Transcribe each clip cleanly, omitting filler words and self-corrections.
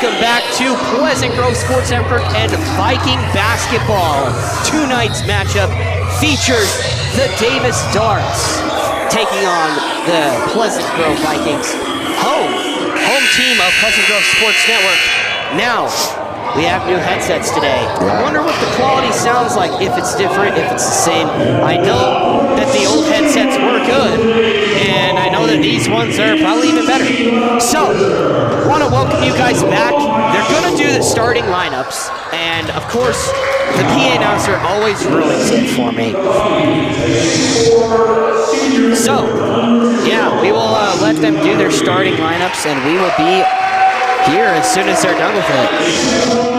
welcome back to Pleasant Grove Sports Network and Viking basketball. Tonight's matchup features the Davis Darts taking on the Pleasant Grove Vikings, home team of Pleasant Grove Sports Network. Now, we have new headsets today. I wonder what the quality sounds like, if it's different, if it's the same. I know that the old headsets were good, and I know that these ones are probably even better. So, I want to welcome you guys back. They're going to do the starting lineups, and of course, the PA announcer always ruins it for me. So, yeah, we will let them do their starting lineups, and we will be here as soon as they're done with it.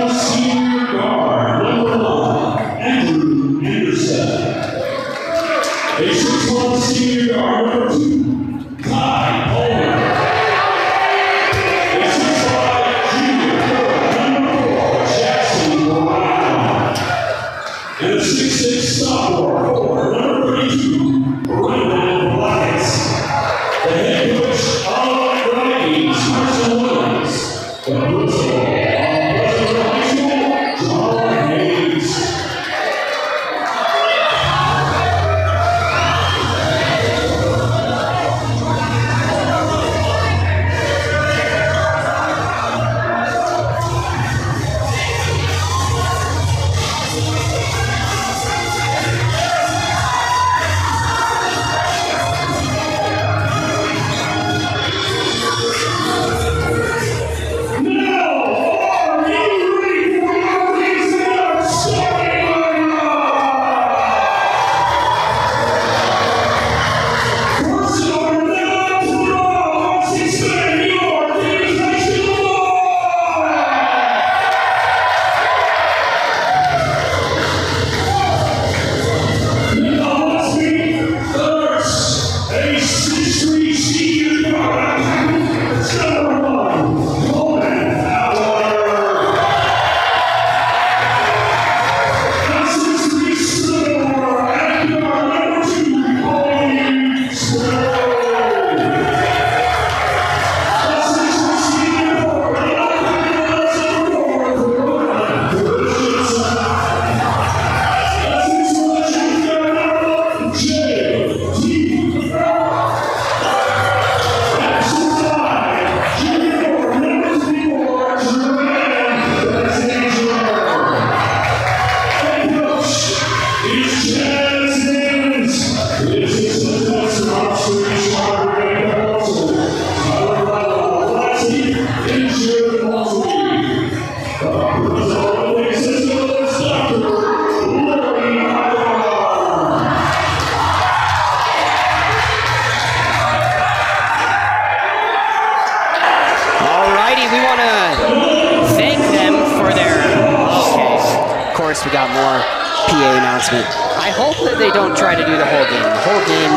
We got more PA announcement. I hope that they don't try to do the whole game. The whole game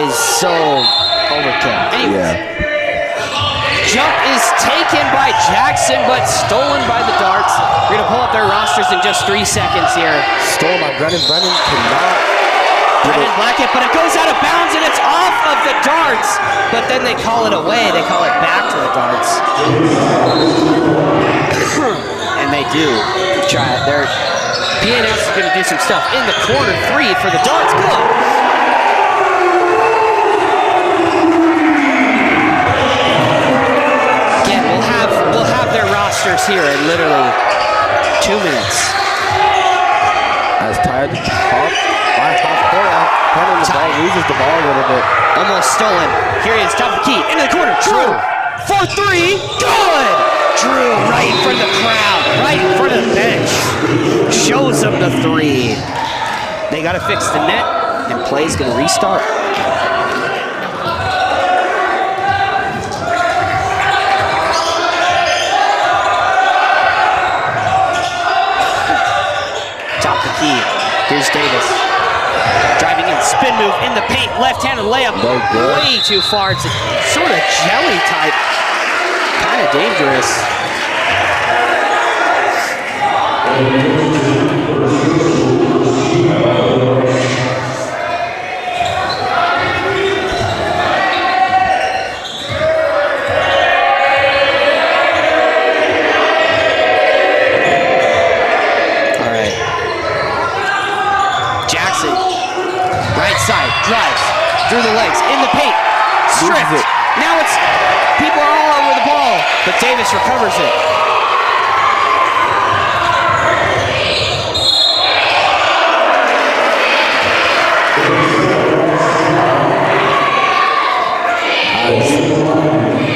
is so overkill. Anyways, jump is taken by Jackson, but stolen by the Darts. We're going to pull up their rosters in just 3 seconds here. Stolen by Brennan. Brennan cannot. Brennan Blackett, but it goes out of bounds and it's off of the Darts. But then they call it away. They call it back to the Darts. And they do try it. They're PA announcer's going to do some stuff in the corner. 3 for the Darts. Good. Again, we'll have their rosters here in literally 2 minutes. As tired to talk by half court, Brennan the ball loses the ball a little bit. Almost stolen. Here he is, top of the key, into the corner. Drew for 3. Good. Drew right in front of the crowd, right in front of the bench. Shows them the 3. They got to fix the net, and play's going to restart. Top the key. Here's Davis. Driving in, spin move in the paint, left-handed layup. Way too far. It's a sort of jelly type. Kind of dangerous. inside, drives, through the legs, in the paint, stripped. Loses it. Now it's, people are all over the ball, but Davis recovers it.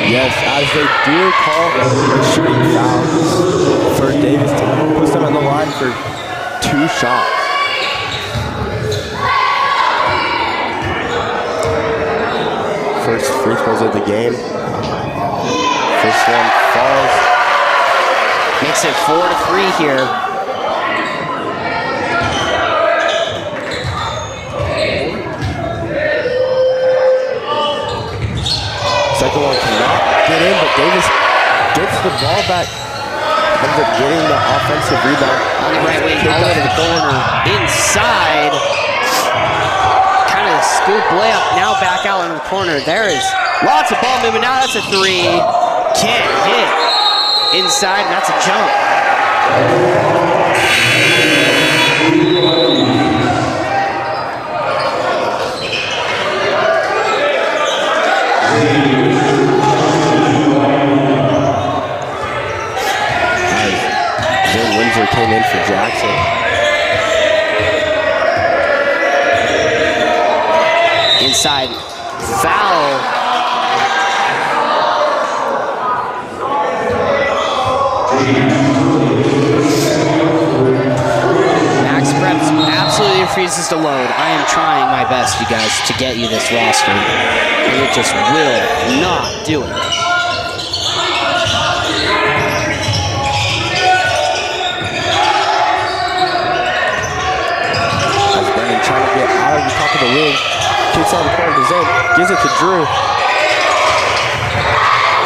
Yes, as they do call shooting fouls for Davis to push them on the line for 2 shots. First free throws of the game. First one falls. Makes it 4-3 here. Second one cannot get in, but Davis gets the ball back. Ends up getting the offensive rebound. On the right wing, all over the corner. Inside. Kind of a scoop layup. Now back out in the corner. There is lots of ball movement. Now that's a 3. Can't hit. Inside, and that's a jump. Came in for Jackson. Inside, foul. Max Preps absolutely refuses to load. I am trying my best, you guys, to get you this roster, and it just will not do it. Trying to get out of the top of the wing. Kicks out the corner to Zane. Gives it to Drew.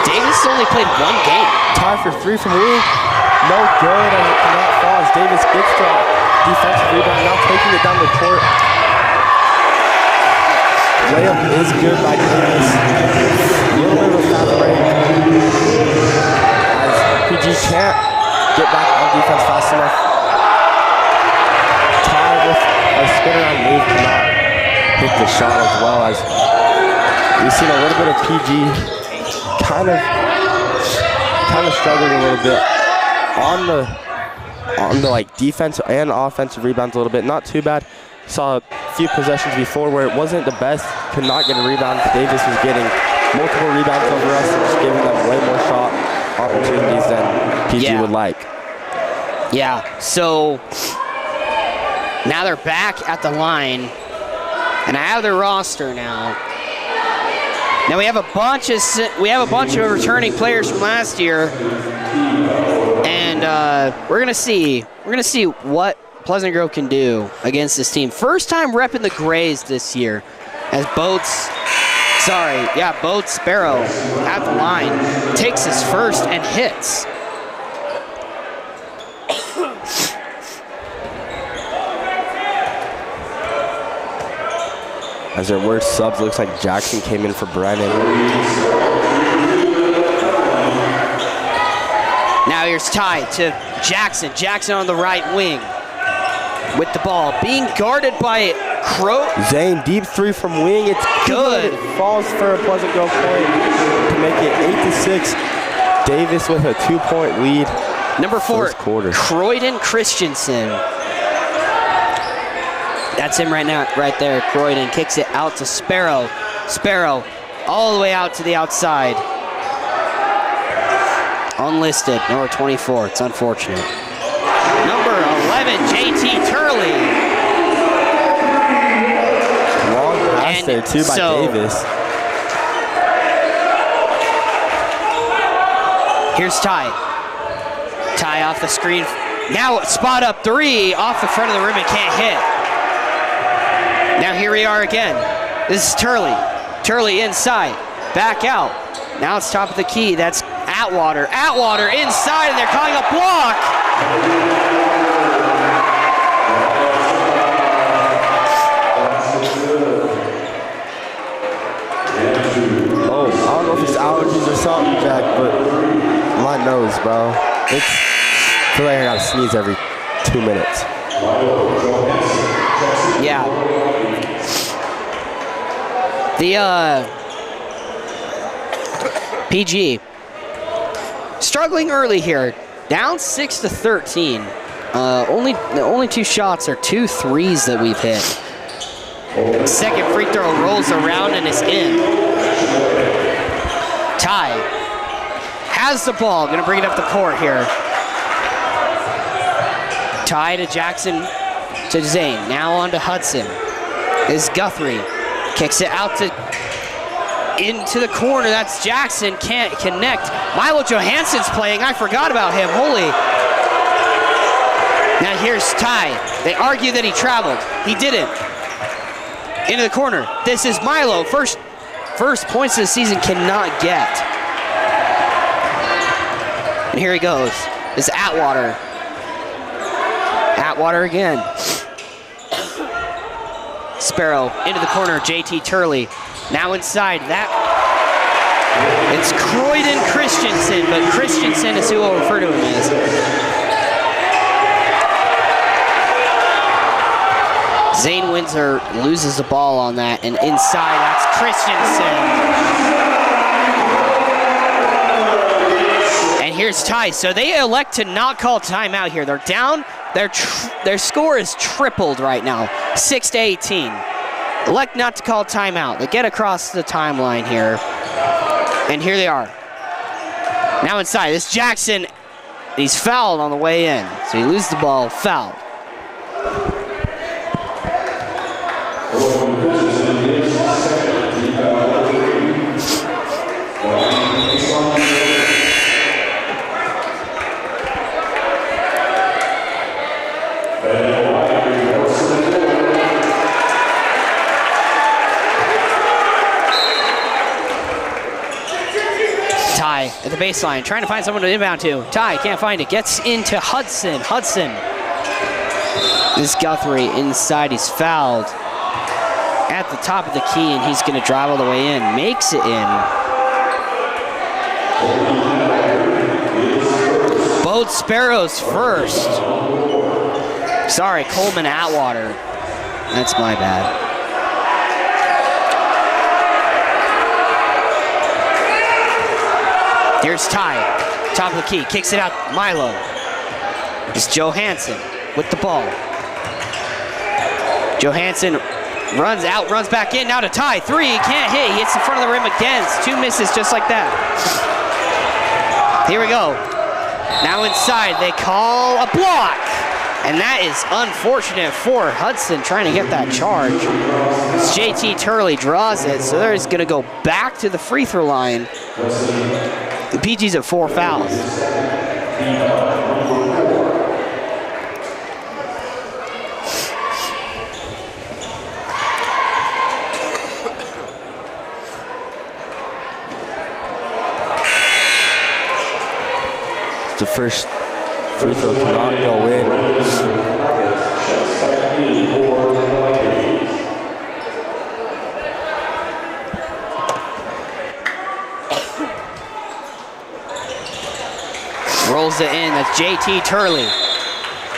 Davis only played 1 game. Tie for 3 from wing. No good, and it cannot fall as Davis gets the defensive rebound. Now taking it down the court. Layup is good by Davis. A little bit of a fast break. As PG can't get back on defense fast enough. Tie with a spin around move cannot hit the shot as well, as we've seen a little bit of PG kind of struggling a little bit on the like defense and offensive rebounds a little bit. Not too bad. Saw a few possessions before where it wasn't the best, could not get a rebound. Davis was getting multiple rebounds over us and just giving them way more shot opportunities than PG would like. Yeah, so now they're back at the line, and I have their roster now. Now we have a bunch of returning players from last year, and we're gonna see what Pleasant Grove can do against this team. First time repping the Grays this year, as Bode Sparrow at the line takes his first and hits. As their worst subs, looks like Jackson came in for Brennan. Now here's Ty to Jackson. Jackson on the right wing with the ball. Being guarded by Crow. Zane, deep 3 from wing. It's good. It falls for a Pleasant Grove point to make it 8-6. Davis with a 2-point lead. Number 4, quarter. Croydon Christensen. That's him right now, right there. Croydon kicks it out to Sparrow. Sparrow all the way out to the outside. Unlisted, number 24. It's unfortunate. Number 11, JT Turley. Long pass there too by Davis. Here's Ty. Ty off the screen. Now spot up 3 off the front of the rim and can't hit. Now here we are again. This is Turley. Turley inside, back out. Now it's top of the key. That's Atwater. Atwater inside, and they're calling a block. Oh, I don't know if it's allergies or something, Jack, but my nose, bro. I feel like I gotta sneeze every 2 minutes. Yeah. The PG struggling early here, down 6-13. The only 2 shots are 2 threes that we've hit. Second free throw rolls around and is in. Ty has the ball, gonna bring it up the court here. Ty to Jackson to Zane, now on to Hudson. Is Guthrie, kicks it out to into the corner, that's Jackson, can't connect. Milo Johansson's playing, I forgot about him, holy. Now here's Ty, they argue that he traveled, he didn't. Into the corner, this is Milo, first points of the season cannot get. And here he goes, this is Atwater. Atwater again. Sparrow into the corner, JT Turley. Now inside, it's Croydon Christensen, but Christensen is who we'll refer to him as. Zane Windsor loses the ball on that, and inside, that's Christensen. And here's Ty. So they elect to not call timeout here. They're down. Their score is tripled right now, 6-18. Elect not to call timeout. They get across the timeline here, and here they are. Now inside, this Jackson, he's fouled on the way in. So he loses the ball, fouled. Ty at the baseline, trying to find someone to inbound to. Ty can't find it, gets into Hudson. This Guthrie inside, he's fouled at the top of the key, and he's gonna drive all the way in, makes it in. Both Sparrows first. Sorry, Coleman Atwater. That's my bad. Here's Ty, top of the key, kicks it out, Milo. It's Johansson with the ball. Johansson runs out, runs back in, now to Ty, 3, he can't hit, he hits in front of the rim again, 2 misses just like that. Here we go. Now inside, they call a block. And that is unfortunate for Hudson trying to get that charge. JT Turley draws it, so they're just gonna go back to the free throw line. The PG's at 4 fouls. The first free throw cannot go in. Rolls it in, that's JT Turley.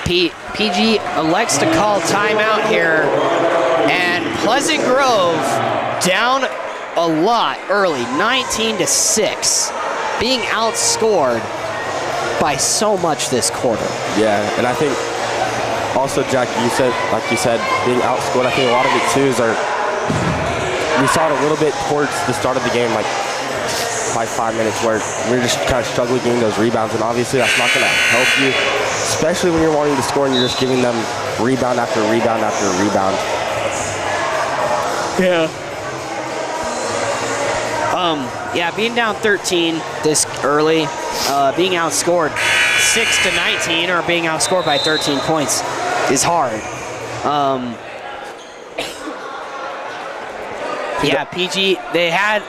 PG elects to call timeout here, and Pleasant Grove down a lot early, 19-6, being outscored by so much this quarter. Yeah, and I think also, Jack, you said being outscored, I think a lot of it too is we saw it a little bit towards the start of the game, like 5 minutes, where we're just kind of struggling getting those rebounds, and obviously that's not going to help you, especially when you're wanting to score and you're just giving them rebound after rebound after rebound. Yeah. Yeah, being down 13 this early, being outscored 6-19 or being outscored by 13 points is hard. Yeah, PG, they had,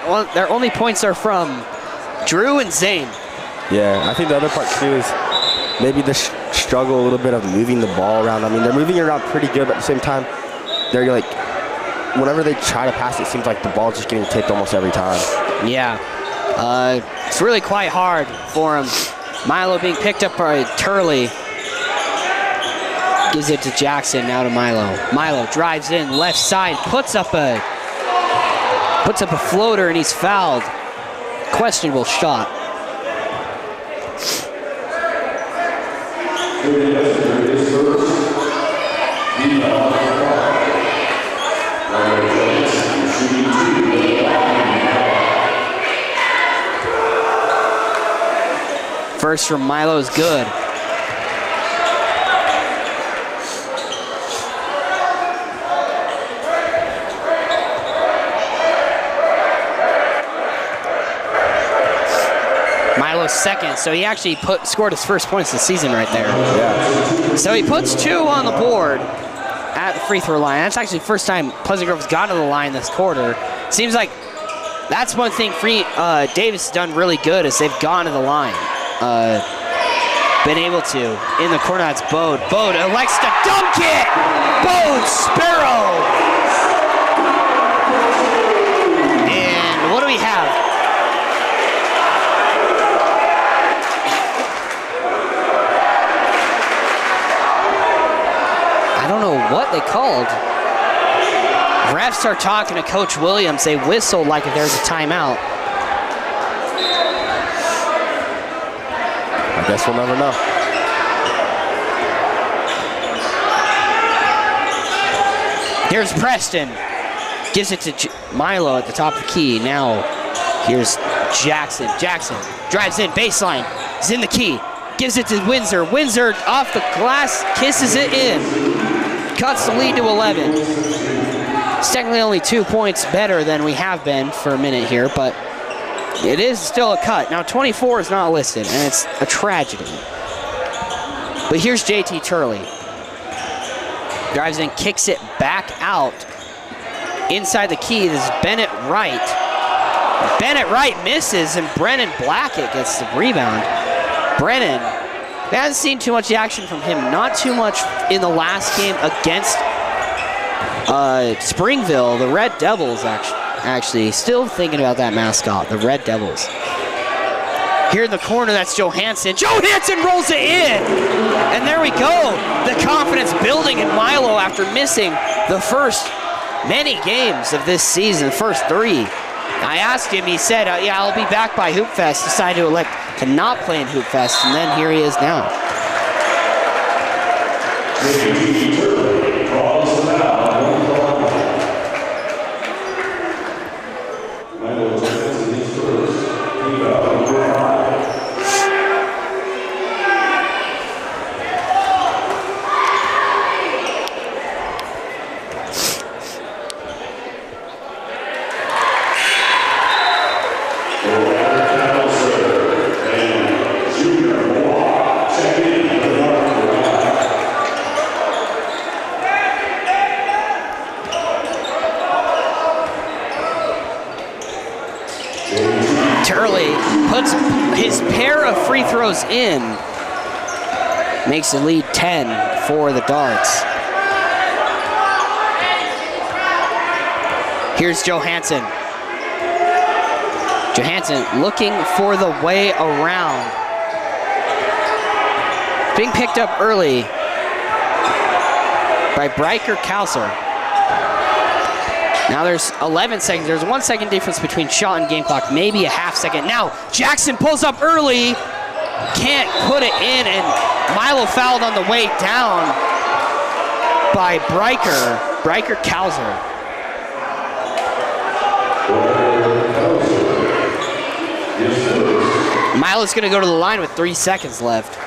well, their only points are from Drew and Zane. Yeah, I think the other part too is maybe the struggle a little bit of moving the ball around. I mean, they're moving it around pretty good, but at the same time, they're like, whenever they try to pass, it seems like the ball's just getting tipped almost every time. Yeah. It's really quite hard for him. Milo being picked up by Turley. Gives it to Jackson, now to Milo. Milo drives in, left side, puts up a Puts up a floater and he's fouled. Questionable shot. First from Milo is good. Milo's second, so he actually scored his first points of the season right there. Yeah. So he puts 2 on the board at the free throw line. That's actually the first time Pleasant Grove's gone to the line this quarter. Seems like that's one thing Davis has done really good is they've gone to the line. Been able to. In the corner, that's Bode. Bode elects to dunk it! Bode Sparrow! And what do we have? I don't know what they called. Refs are talking to Coach Williams. They whistle like if there's a timeout. I guess we'll never know. Here's Preston. Gives it to Milo at the top of the key. Now, here's Jackson. Jackson drives in, baseline. He's in the key. Gives it to Windsor. Windsor off the glass, kisses it in. Cuts the lead to 11. It's technically only 2 points better than we have been for a minute here, but it is still a cut. Now 24 is not listed, and it's a tragedy. But here's JT Turley. Drives in, kicks it back out. Inside the key, this is Bennett Wright. Bennett Wright misses, and Brennan Blackett gets the rebound. Brennan, we haven't seen too much action from him. Not too much in the last game against Springville, the Red Devils, actually. Still thinking about that mascot, the Red Devils. Here in the corner, that's Johansson. Johansson rolls it in! And there we go. The confidence building in Milo after missing the first many games of this season, the first 3. I asked him, he said, yeah, I'll be back by Hoop Fest. Decided to elect to not play in Hoop Fest, and then here he is now. Turley puts his pair of free throws in. Makes the lead 10 for the Darts. Here's Johansson. Johansson looking for the way around. Being picked up early by Bryker Kauser. Now there's 11 seconds. There's 1 second difference between shot and game clock, maybe a half second. Now Jackson pulls up early, can't put it in, and Milo fouled on the way down by Bryker Kauser. Milo's gonna go to the line with 3 seconds left.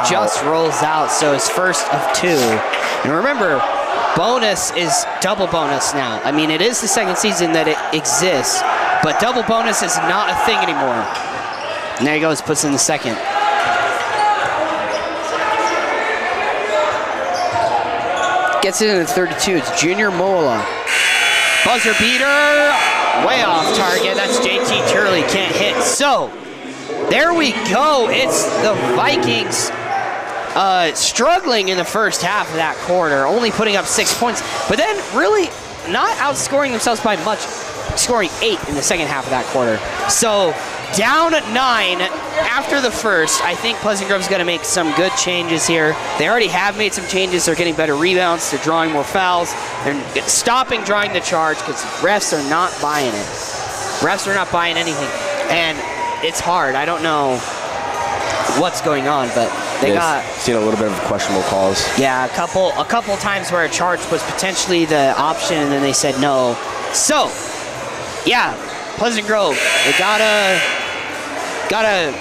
Just rolls out, so his first of 2. And remember, bonus is double bonus now. I mean, it is the second season that it exists, but double bonus is not a thing anymore. And there he goes, puts in the second. Gets it in the 32, it's Junior Mola. Buzzer beater, way off target. That's JT Turley, can't hit. So, there we go. It's the Vikings struggling in the first half of that quarter, only putting up 6 points, but then really not outscoring themselves by much, scoring 8 in the second half of that quarter. So down 9 after the first. I think Pleasant Grove's going to make some good changes here. They already have made some changes. They're getting better rebounds. They're drawing more fouls. They're stopping drawing the charge because refs are not buying it. Refs are not buying anything. And it's hard. I don't know what's going on, but they got seen a little bit of questionable calls. Yeah, a couple times where a charge was potentially the option, and then they said no. So, yeah, Pleasant Grove, they gotta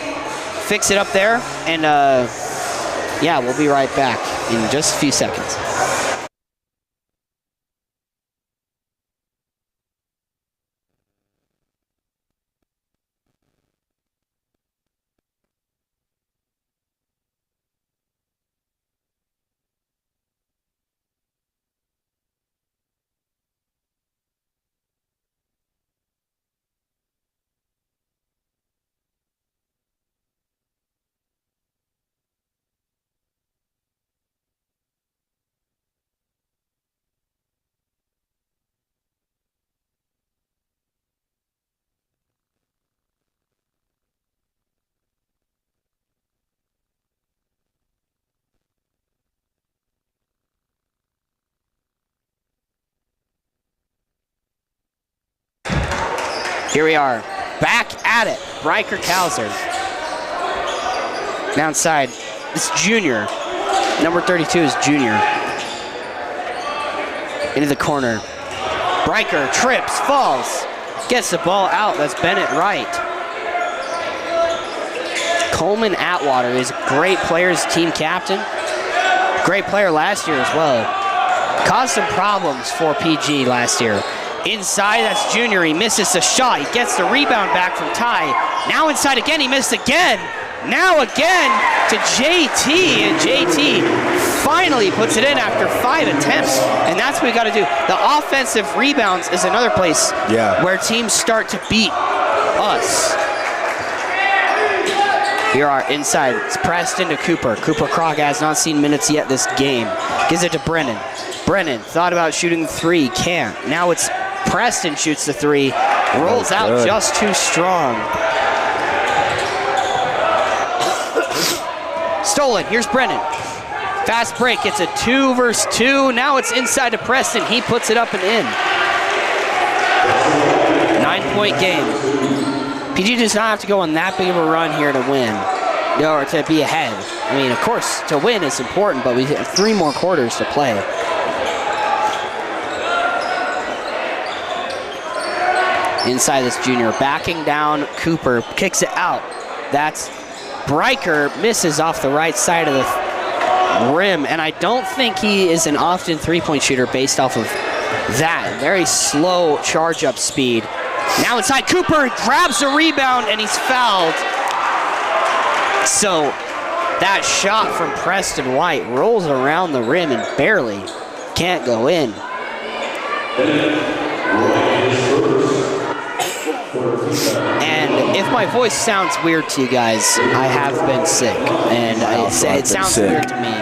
fix it up there, and yeah, we'll be right back in just a few seconds. Here we are, back at it. Riker Kauser. Downside, it's junior. Number 32 is junior. Into the corner. Riker trips, falls, gets the ball out. That's Bennett Wright. Coleman Atwater is a great player, as team captain. Great player last year as well. Caused some problems for PG last year. Inside, that's Junior. He misses the shot. He gets the rebound back from Ty. Now inside again, he missed again. Now again to JT, and JT finally puts it in after 5 attempts. And that's what we got to do. The offensive rebounds is another place where teams start to beat us. Here are inside. It's pressed into Cooper. Cooper Crock has not seen minutes yet this game. Gives it to Brennan. Brennan thought about shooting the 3. Can't. Now it's Preston shoots the 3. Rolls out just too strong. Stolen. Here's Brennan. Fast break. It's a 2 versus 2. Now it's inside to Preston. He puts it up and in. 9-point game. PG does not have to go on that big of a run here to win, or to be ahead. I mean, of course, to win is important, but we have 3 more quarters to play. Inside this junior, backing down. Cooper kicks it out. That's Breiker, misses off the right side of the rim, and I don't think he is an often 3-point shooter based off of that. Very slow charge up speed. Now inside, Cooper grabs a rebound and he's fouled. So that shot from Preston White rolls around the rim and barely can't go in. And if my voice sounds weird to you guys, I have been sick, and it sounds weird to me.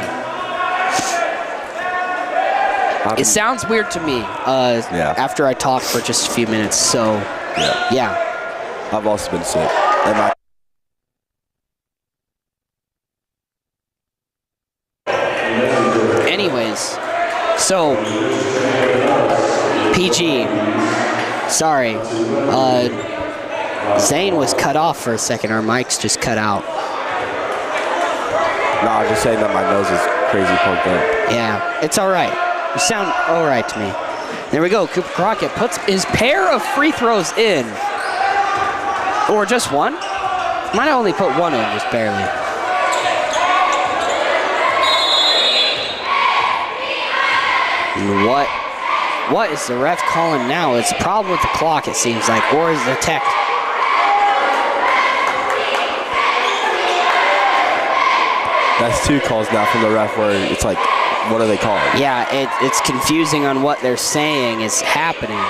It sounds weird to me after I talk for just a few minutes, so yeah. I've also been sick. Anyways, so PG, sorry, Zane was cut off for a second. Our mics just cut out. No, I'm just saying that my nose is crazy plugged up. Yeah, it's all right. You sound all right to me. There we go. Cooper Crockett puts his pair of free throws in. Or just one? Might only put one in, just barely. What is the ref calling now? It's a problem with the clock, it seems like. Or is the tech? That's 2 calls now from the ref where it's like, what are they calling? Yeah, it's confusing on what they're saying is happening.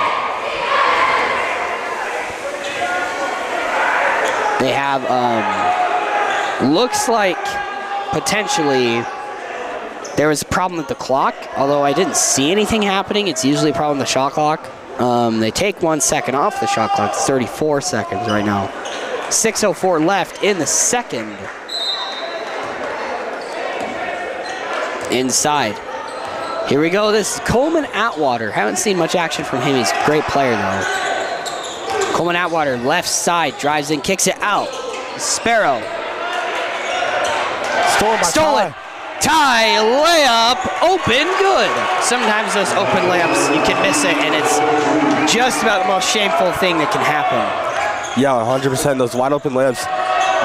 They have, looks like potentially there was a problem with the clock, although I didn't see anything happening. It's usually a problem with the shot clock. They take 1 second off the shot clock. It's 34 seconds right now. 6:04 left in the second. Inside. Here we go. This is Coleman Atwater. Haven't seen much action from him. He's a great player, though. Coleman Atwater, left side, drives in, kicks it out. Sparrow. Stolen. Ty layup, open, good. Sometimes those open layups, you can miss it, and it's just about the most shameful thing that can happen. Yeah, 100%. Those wide open layups,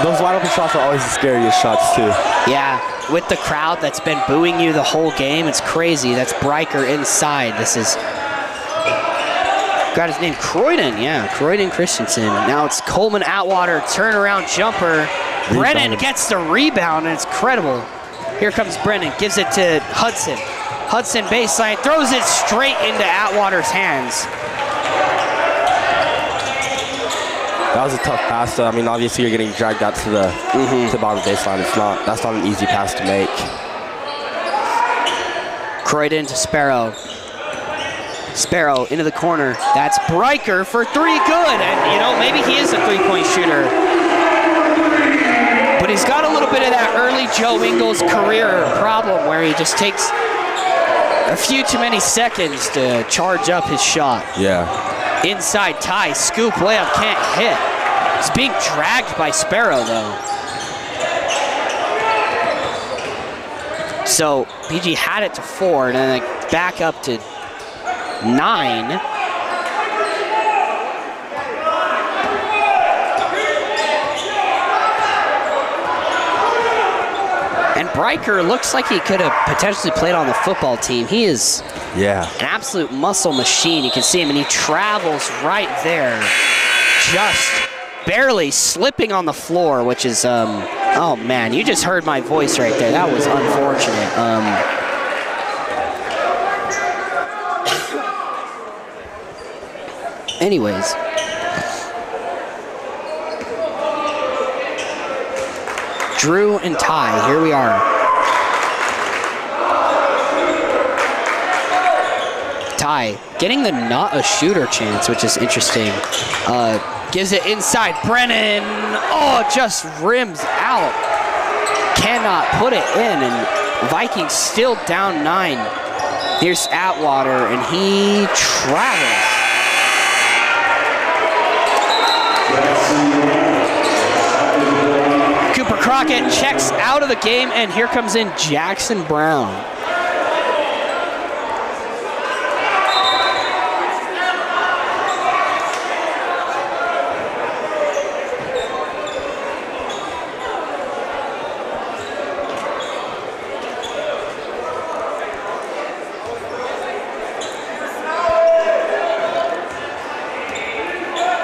those wide open shots are always the scariest shots, too. Yeah, with the crowd that's been booing you the whole game, it's crazy. That's Breiker inside. This is, got his name, Croydon. Yeah, Croydon Christensen. Now it's Coleman Atwater, turnaround jumper. Brennan gets the rebound, and it's credible. Here comes Brennan, gives it to Hudson. Hudson baseline, throws it straight into Atwater's hands. That was a tough pass, though. I mean, obviously you're getting dragged out to the bottom baseline. That's not an easy pass to make. Croydon to Sparrow. Sparrow into the corner. That's Breiker for three, good. And, you know, maybe he is a three-point shooter. But he's got a little bit of that early Joe Ingles career problem where he just takes a few too many seconds to charge up his shot. Yeah. Inside Ty, scoop layup, can't hit. He's being dragged by Sparrow, though. So PG had it to 4, and then back up to 9. And Breiker looks like he could have potentially played on the football team. He is an absolute muscle machine. You can see him, and he travels right there, just barely slipping on the floor, which is, oh man, you just heard my voice right there. That was unfortunate. Anyways. Drew and Ty, here we are. Ty getting the not a shooter chance, which is interesting. Gives it inside, Brennan. Oh, just rims out. Cannot put it in, and Vikings still down 9. Here's Atwater, and he travels. Cooper Crockett checks out of the game, and here comes in Jackson Brown.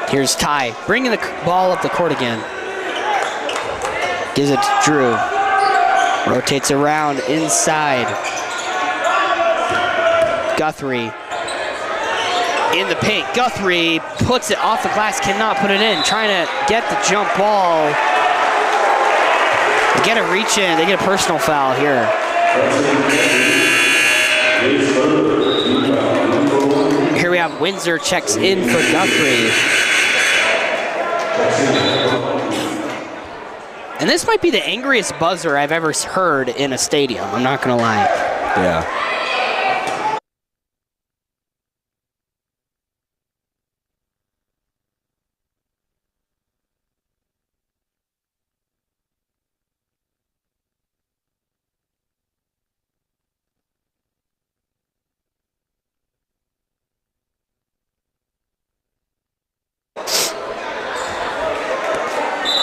Here's Ty, bringing the ball up the court again. Gives it to Drew. Rotates around inside. Guthrie in the paint. Guthrie puts it off the glass, cannot put it in. Trying to get the jump ball. They get a reach in. They get a personal foul here. Here we have Windsor checks in for Guthrie. And this might be the angriest buzzer I've ever heard in a stadium. I'm not going to lie. Yeah.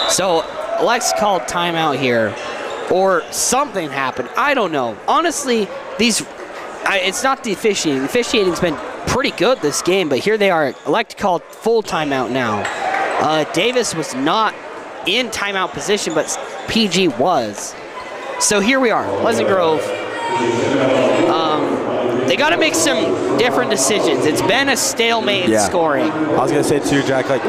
So Lex called timeout here, or something happened. I don't know. Honestly, it's not the officiating. The officiating's been pretty good this game, but here they are. Elect called full timeout now. Davis was not in timeout position, but PG was. So here we are, Pleasant Grove. They got to make some different decisions. It's been a stalemate in scoring. I was going to say too, Jack, like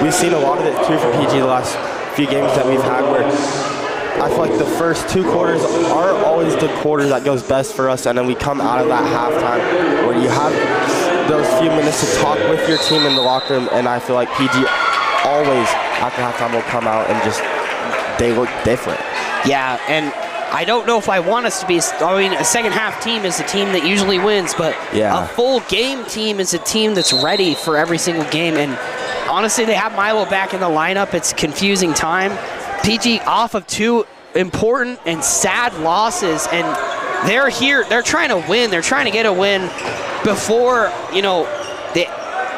we've seen a lot of it too for PG the last few games that we've had where I feel like the first 2 quarters are always the quarter that goes best for us, and then we come out of that halftime where you have those few minutes to talk with your team in the locker room, and I feel like PG always after halftime will come out and just, they look different. Yeah, and I don't know if I want us to be, I mean, a second half team is a team that usually wins, but Yeah. a full game team is a team that's ready for every single game. And honestly, they have Milo back in the lineup. It's a confusing time. PG off of 2 important and sad losses, and they're here, they're trying to win. They're trying to get a win before, you know, the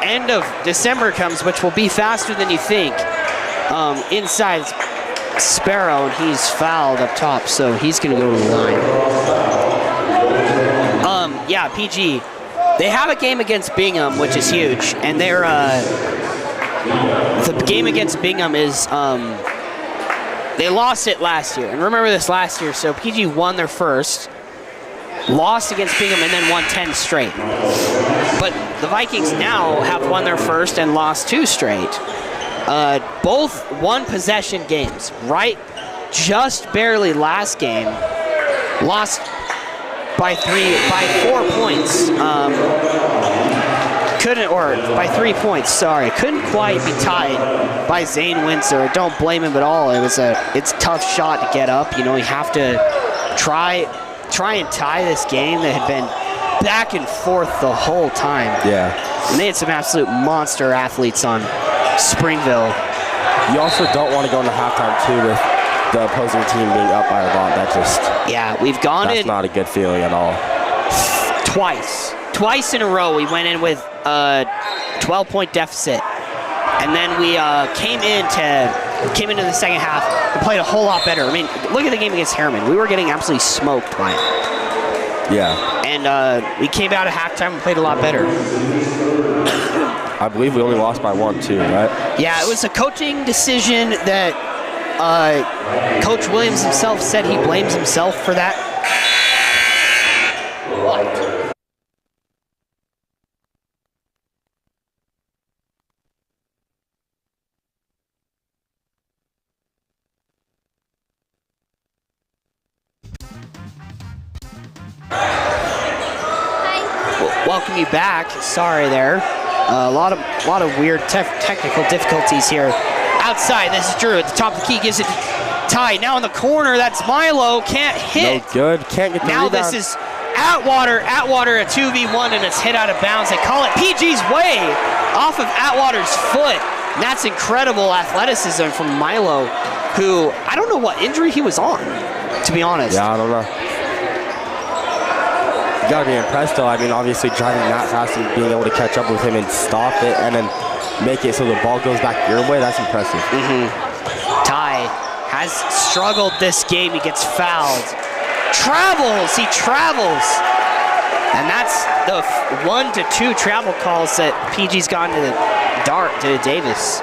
end of December comes, which will be faster than you think. Inside Sparrow, and he's fouled up top, so he's gonna go to the line. Yeah, PG, they have a game against Bingham, which is huge, and they're, the game against Bingham is, they lost it last year, and remember this last year, so PG won their first, lost against Bingham, and then won 10 straight. But the Vikings now have won their first and lost 2 straight. Both one-possession games, right? Just barely last game, lost by 4 points. By 3 points, sorry. Couldn't quite be tied by Zane Windsor. Don't blame him at all. It's a tough shot to get up. You know, you have to try and tie this game that had been back and forth the whole time. Yeah. And they had some absolute monster athletes on Springville. You also don't want to go into halftime, too, with the opposing team being up by a lot. That just, Yeah, we've gone that's in not a good feeling at all. twice in a row. We went in with a 12-point deficit, and then we came into the second half and played a whole lot better. I mean, look at the game against Harriman. We were getting absolutely smoked by it. Yeah. And we came out at halftime and played a lot better. I believe we only lost by 1, too, right? Yeah, it was a coaching decision that Coach Williams himself said he blames himself for that. What? Welcome you back. Sorry there. A lot of weird technical difficulties here. Outside, this is Drew at the top of the key, gives it to Ty. Now in the corner, that's Milo. Can't hit. No good. Can't get the Now rebound. this is Atwater a 2v1, and it's hit out of bounds. They call it PG's way off of Atwater's foot. And that's incredible athleticism from Milo, who I don't know what injury he was on, to be honest. Yeah, I don't know. You gotta be impressed, though. I mean, obviously driving that fast and being able to catch up with him and stop it and then make it so the ball goes back your way, that's impressive. Ty has struggled this game. He gets fouled. He travels. And that's the 1 to 2 travel calls that PG's gone to Davis.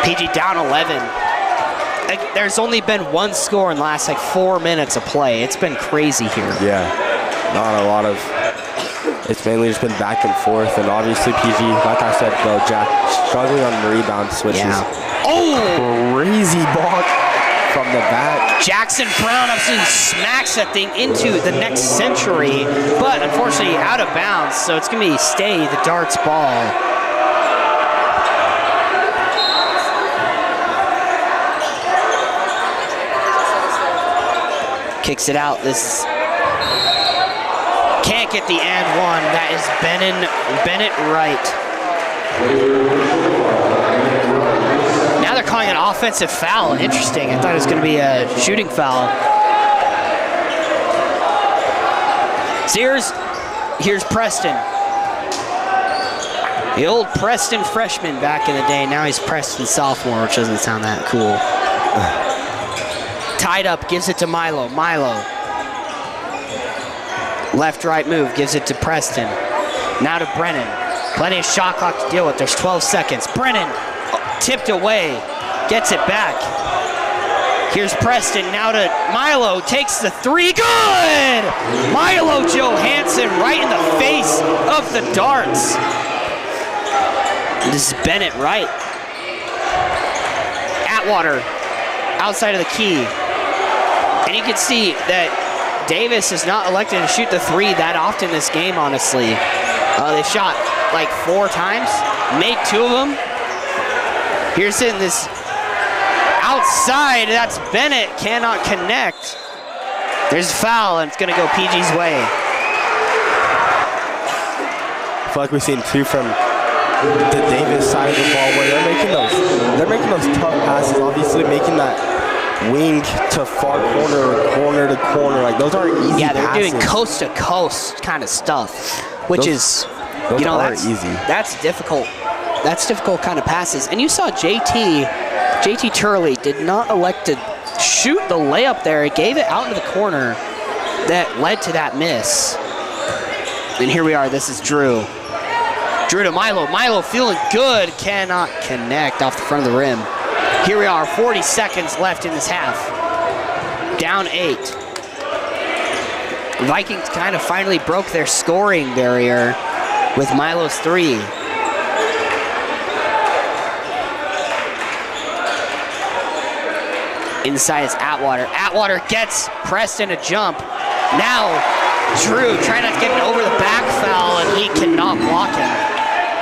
PG down 11. There's only been 1 score in the last 4 minutes of play. It's been crazy here. Yeah, not a lot of, it's mainly just been back and forth, and obviously PG, like I said, though, Jack, struggling on the rebound switches. Yeah. Oh! Crazy block from the back. Jackson Brown absolutely smacks that thing into the next century, but unfortunately out of bounds, so it's going to be stay the Darts ball. Kicks it out. This can't get the and one. That is Bennett Wright. Now they're calling an offensive foul. Interesting. I thought it was going to be a shooting foul. So here's Preston. The old Preston freshman back in the day. Now he's Preston sophomore, which doesn't sound that cool. Tied up, gives it to Milo. Left-right move, gives it to Preston. Now to Brennan. Plenty of shot clock to deal with. There's 12 seconds. Brennan tipped away, gets it back. Here's Preston, now to Milo, takes the 3, good! Milo Johansson right in the face of the Darts. This is Bennett Wright. Atwater, outside of the key. And you can see that Davis is not elected to shoot the 3 that often this game, honestly. They shot 4 times, made 2 of them. Here's in this outside. That's Bennett. Cannot connect. There's a foul, and it's going to go PG's way. I feel like we've seen two from the Davis side of the ball where they're making those tough passes, obviously making that wing to far corner to corner. Like, those aren't easy Yeah, they're passes. doing coast to coast kind of stuff, which Those that's easy. That's difficult. That's difficult kind of passes. And you saw JT Turley did not elect to shoot the layup there. He gave it out into the corner that led to that miss. And here we are. This is Drew. Drew to Milo. Milo feeling good. Cannot connect off the front of the rim. Here we are. 40 seconds left in this half. Down 8. Vikings kind of finally broke their scoring barrier with Milo's 3. Inside is Atwater. Atwater gets Preston a jump. Now Drew trying not to get an over the back foul, and he cannot block him.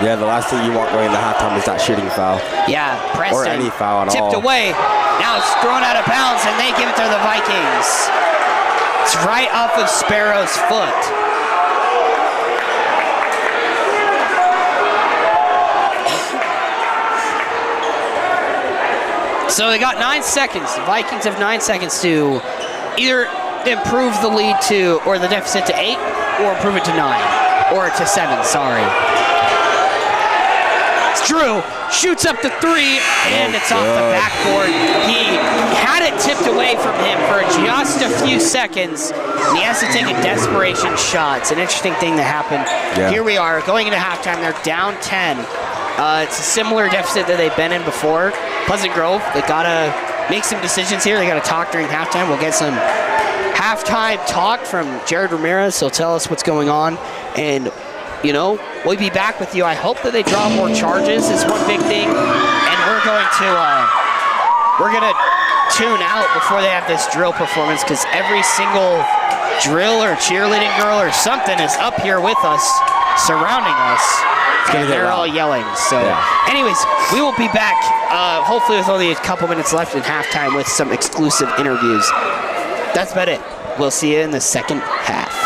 Yeah, the last thing you want going into halftime is that shooting foul. Yeah, Preston. Or any foul at all. Tipped away. Now it's thrown out of bounds, and they give it to the Vikings. It's right off of Sparrow's foot. So they got 9 seconds. The Vikings have 9 seconds to either improve the lead to, or the deficit to 8, or improve it to 9, or to 7, sorry. Drew shoots up to 3, and it's off the backboard. He had it tipped away from him for just a few seconds, and he has to take a desperation shot. It's an interesting thing that happened. Yeah. Here we are, going into halftime. They're down 10. It's a similar deficit that they've been in before. Pleasant Grove, they gotta make some decisions here. They gotta talk during halftime. We'll get some halftime talk from Jared Ramirez. He'll tell us what's going on, and you know, we'll be back with you. I hope that they draw more charges is one big thing, and we're gonna tune out before they have this drill performance, because every single drill or cheerleading girl or something is up here with us, surrounding us. And they're all yelling. So anyways, we will be back hopefully with only a couple minutes left in halftime with some exclusive interviews. That's about it. We'll see you in the second half.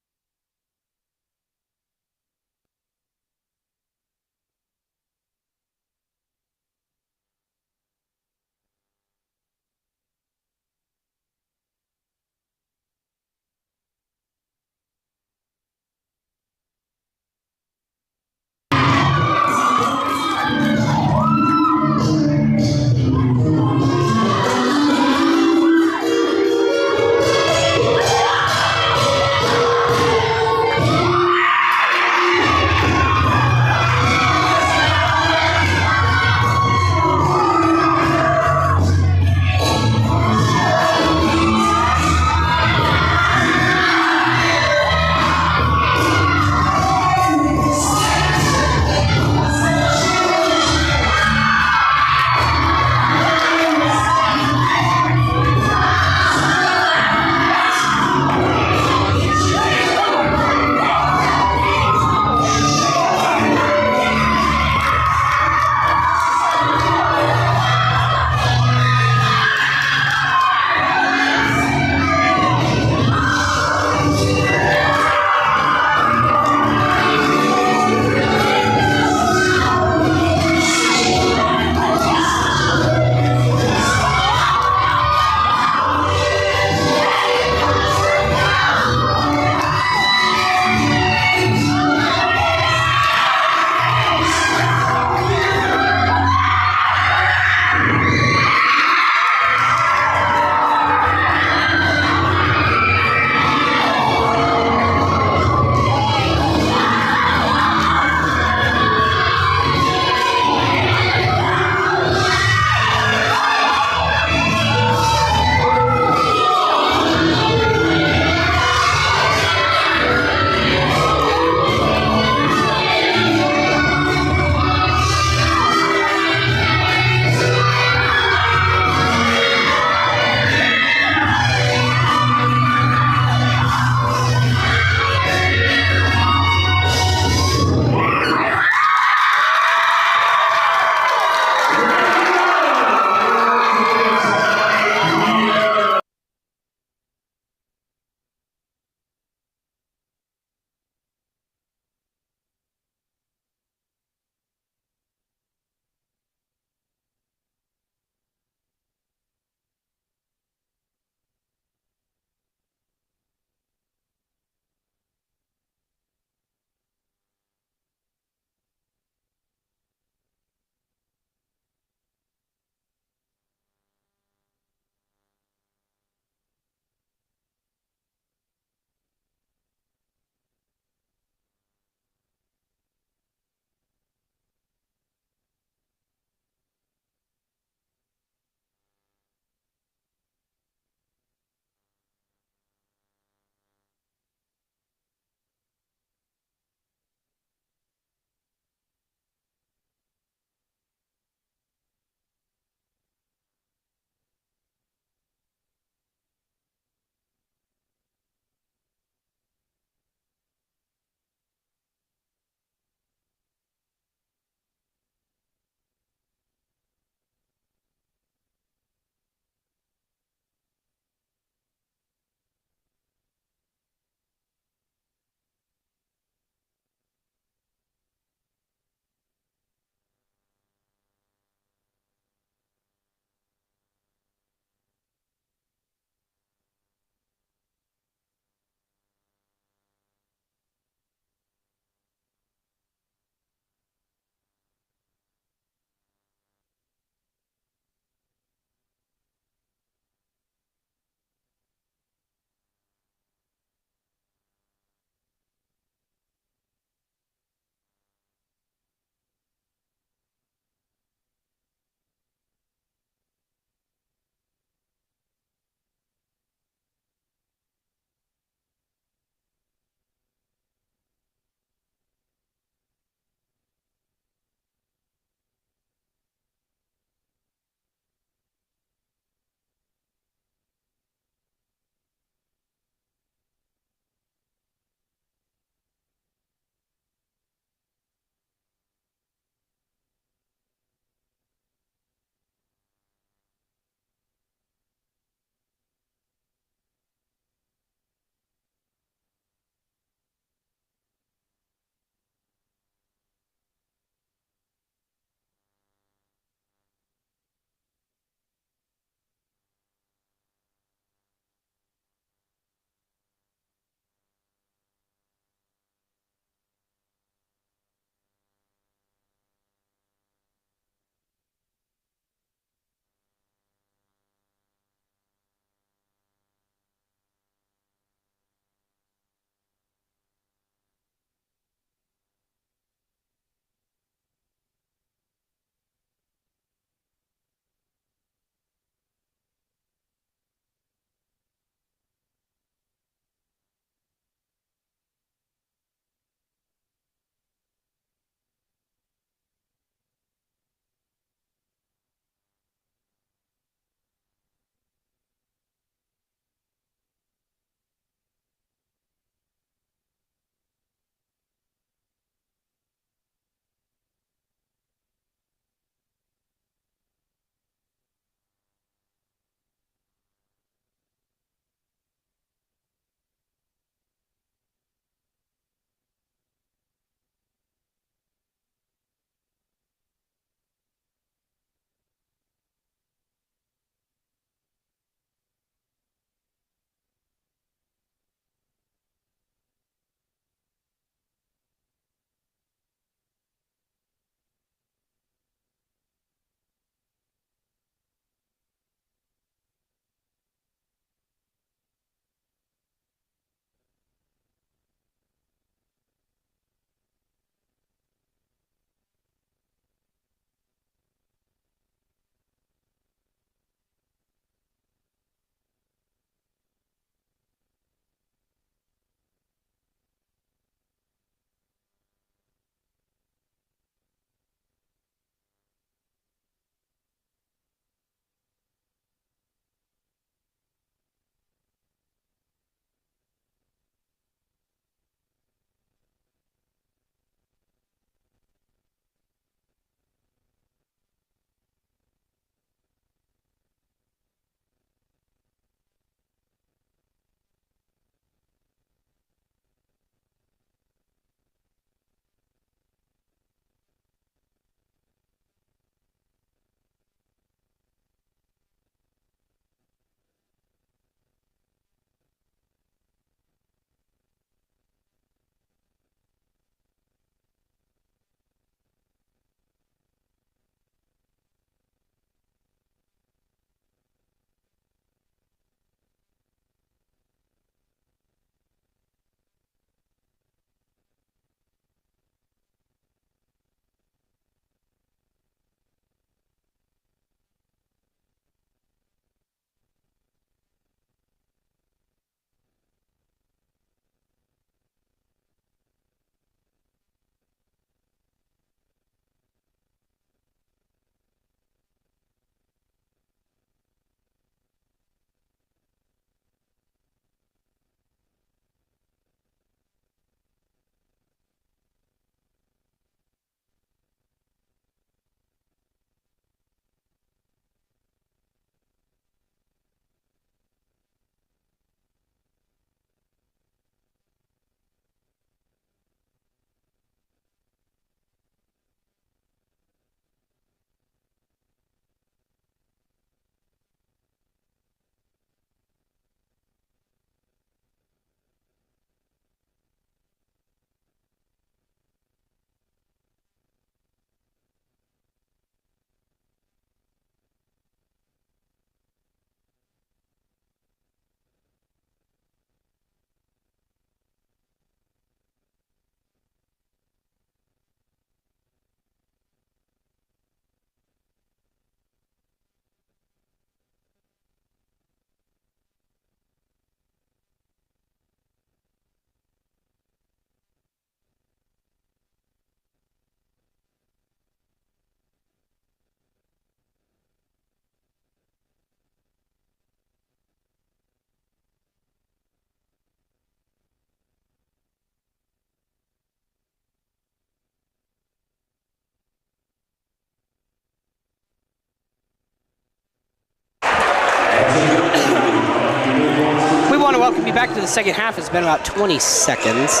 back to the second half. It's been about 20 seconds.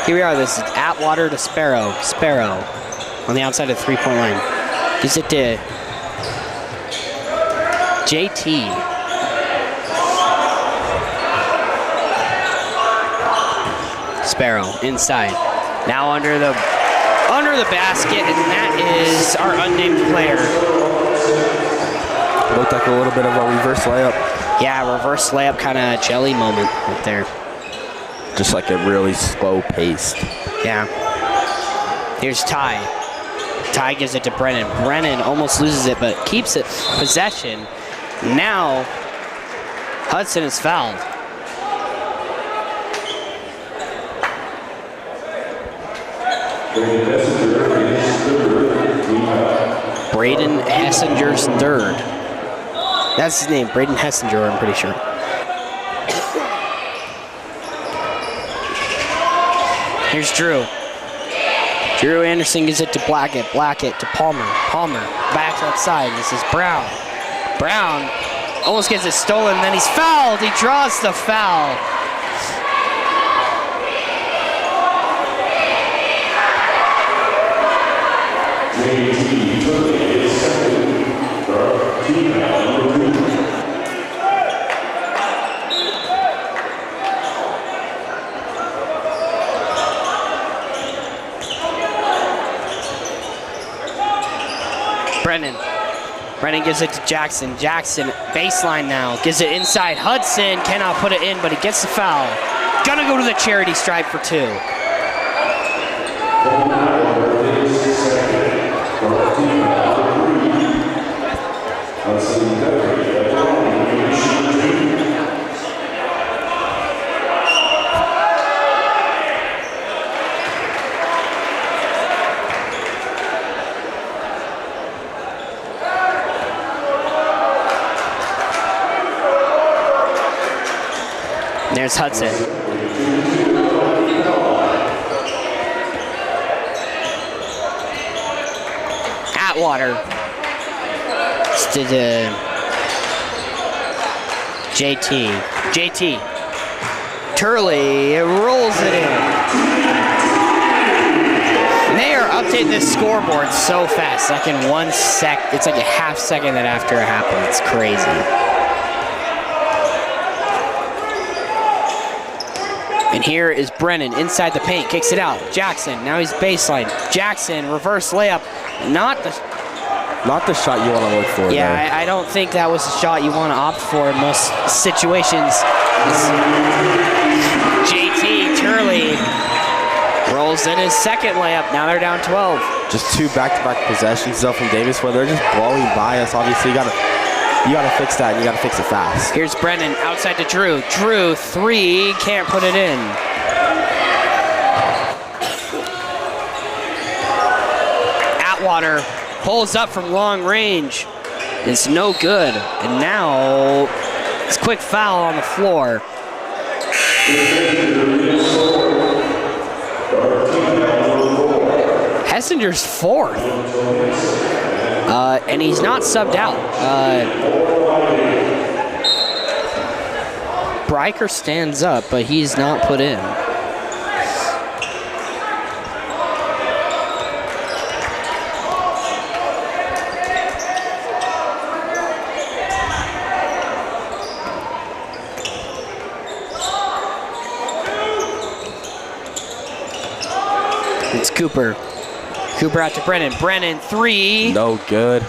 Here we are. This is Atwater to Sparrow. Sparrow on the outside of the three-point line. Gives it to JT. Sparrow inside. Now under the basket, and that is our unnamed player. Looked like a little bit of a reverse layup. Yeah, reverse layup kind of jelly moment right there. Just like a really slow paced. Yeah. Here's Ty. Ty gives it to Brennan. Brennan almost loses it, but keeps it possession. Now, Hudson is fouled. Braden Hessinger's third. That's his name, Braden Hessinger, I'm pretty sure. Here's Drew. Drew Anderson gives it to Blackett. Blackett to Palmer. Palmer back outside. This is Brown. Brown almost gets it stolen, then he's fouled. He draws the foul. Brennan gives it to Jackson. Jackson, baseline now, gives it inside. Hudson cannot put it in, but he gets the foul. Gonna go to the charity stripe for two. There's Hudson. Atwater. It's to the JT. JT. Turley rolls it in. And they are updating this scoreboard so fast. Like in 1 sec, it's like a half second that after it happened. It's crazy. And here is Brennan inside the paint, kicks it out. Jackson, now he's baseline. Jackson, reverse layup. Not the shot you want to look for. Yeah, I don't think that was the shot you want to opt for in most situations. JT Turley rolls in his second layup. Now they're down 12. Just two back-to-back possessions though from Davis where they're just blowing by us. Obviously, you gotta fix that, and you gotta fix it fast. Here's Brennan outside to Drew. Drew, three, can't put it in. Atwater pulls up from long range. It's no good. And now it's quick foul on the floor. Hessinger's fourth. And he's not subbed out. Breiker stands up, but he's not put in. It's Cooper. Cooper out to Brennan. Brennan, three. No good.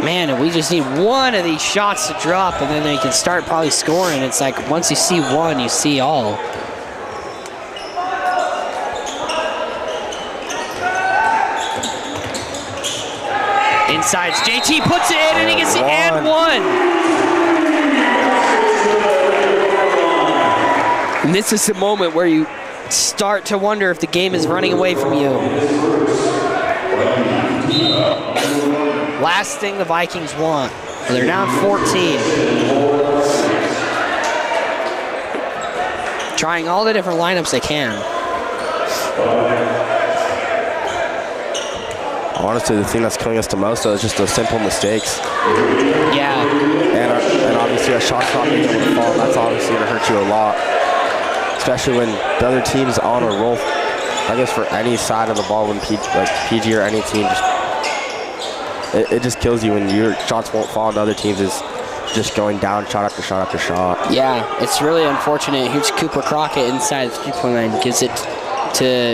Man, we just need one of these shots to drop, and then they can start probably scoring. It's like once you see one, you see all. Inside, JT puts it in, and he gets the and one. And this is the moment where you start to wonder if the game is running away from you. Last thing the Vikings want. They're down 14. Trying all the different lineups they can. Honestly, the thing that's killing us the most though is just those simple mistakes. Yeah. And obviously obviously a shot's not being able to fall. That's obviously going to hurt you a lot, especially when the other team's on a roll. I guess for any side of the ball, when PG or any team, it just kills you when your shots won't fall and the other teams is just going down shot after shot after shot. Yeah, it's really unfortunate. Here's Cooper Crockett inside the 3-point line, gives it to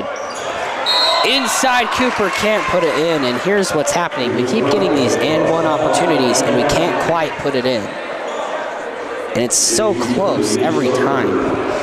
inside. Cooper can't put it in, and here's what's happening. We keep getting these and one opportunities, and we can't quite put it in. And it's so close every time.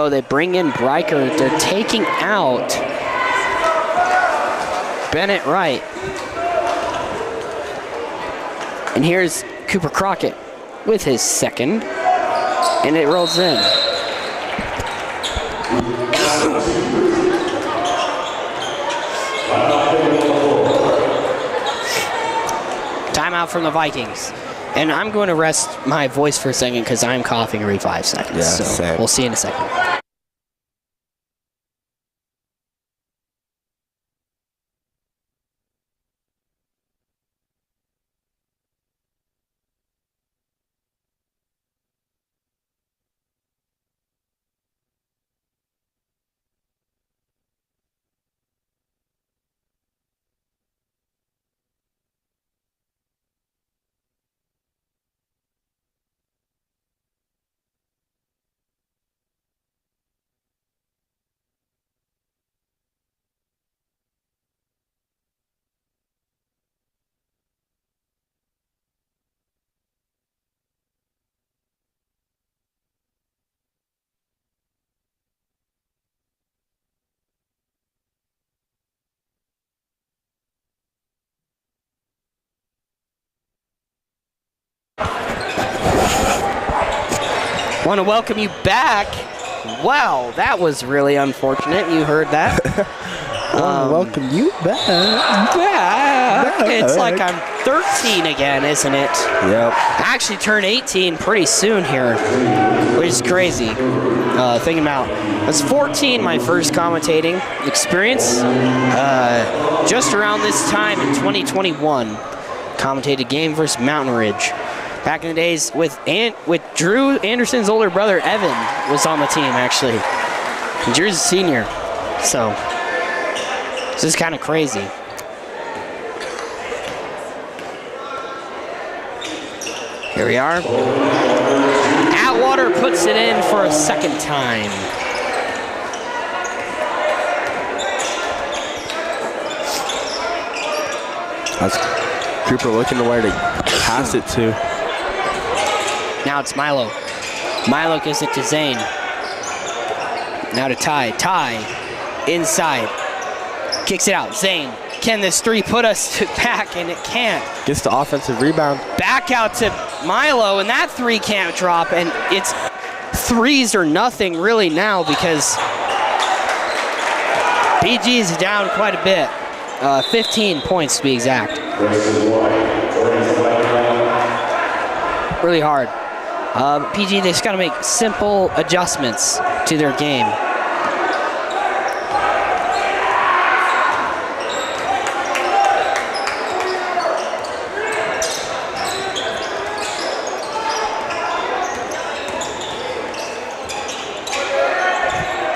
They bring in Breicher. They're taking out Bennett Wright. And here's Cooper Crockett with his second. And it rolls in. Timeout from the Vikings. And I'm going to rest my voice for a second because I'm coughing every 5 seconds. Yeah, so same. We'll see you in a second. Want to welcome you back. Wow, that was really unfortunate. You heard that. Welcome you back. It's like I'm 13 again, isn't it? Yep. I actually turn 18 pretty soon here, which is crazy. Thinking about, I was 14 my first commentating experience. Just around this time in 2021, commentated game versus Mountain Ridge. Back in the days with Drew Anderson's older brother, Evan, was on the team, actually. And Drew's a senior. So, this is kind of crazy. Here we are. Atwater puts it in for a second time. That's Cooper looking to where to pass it to. Now it's Milo. Milo gives it to Zane. Now to Ty. Ty inside. Kicks it out. Zane. Can this three put us back? And it can't. Gets the offensive rebound. Back out to Milo, and that three can't drop. And it's threes or nothing really now because PG is down quite a bit. 15 points to be exact. Really hard. PG, they just got to make simple adjustments to their game.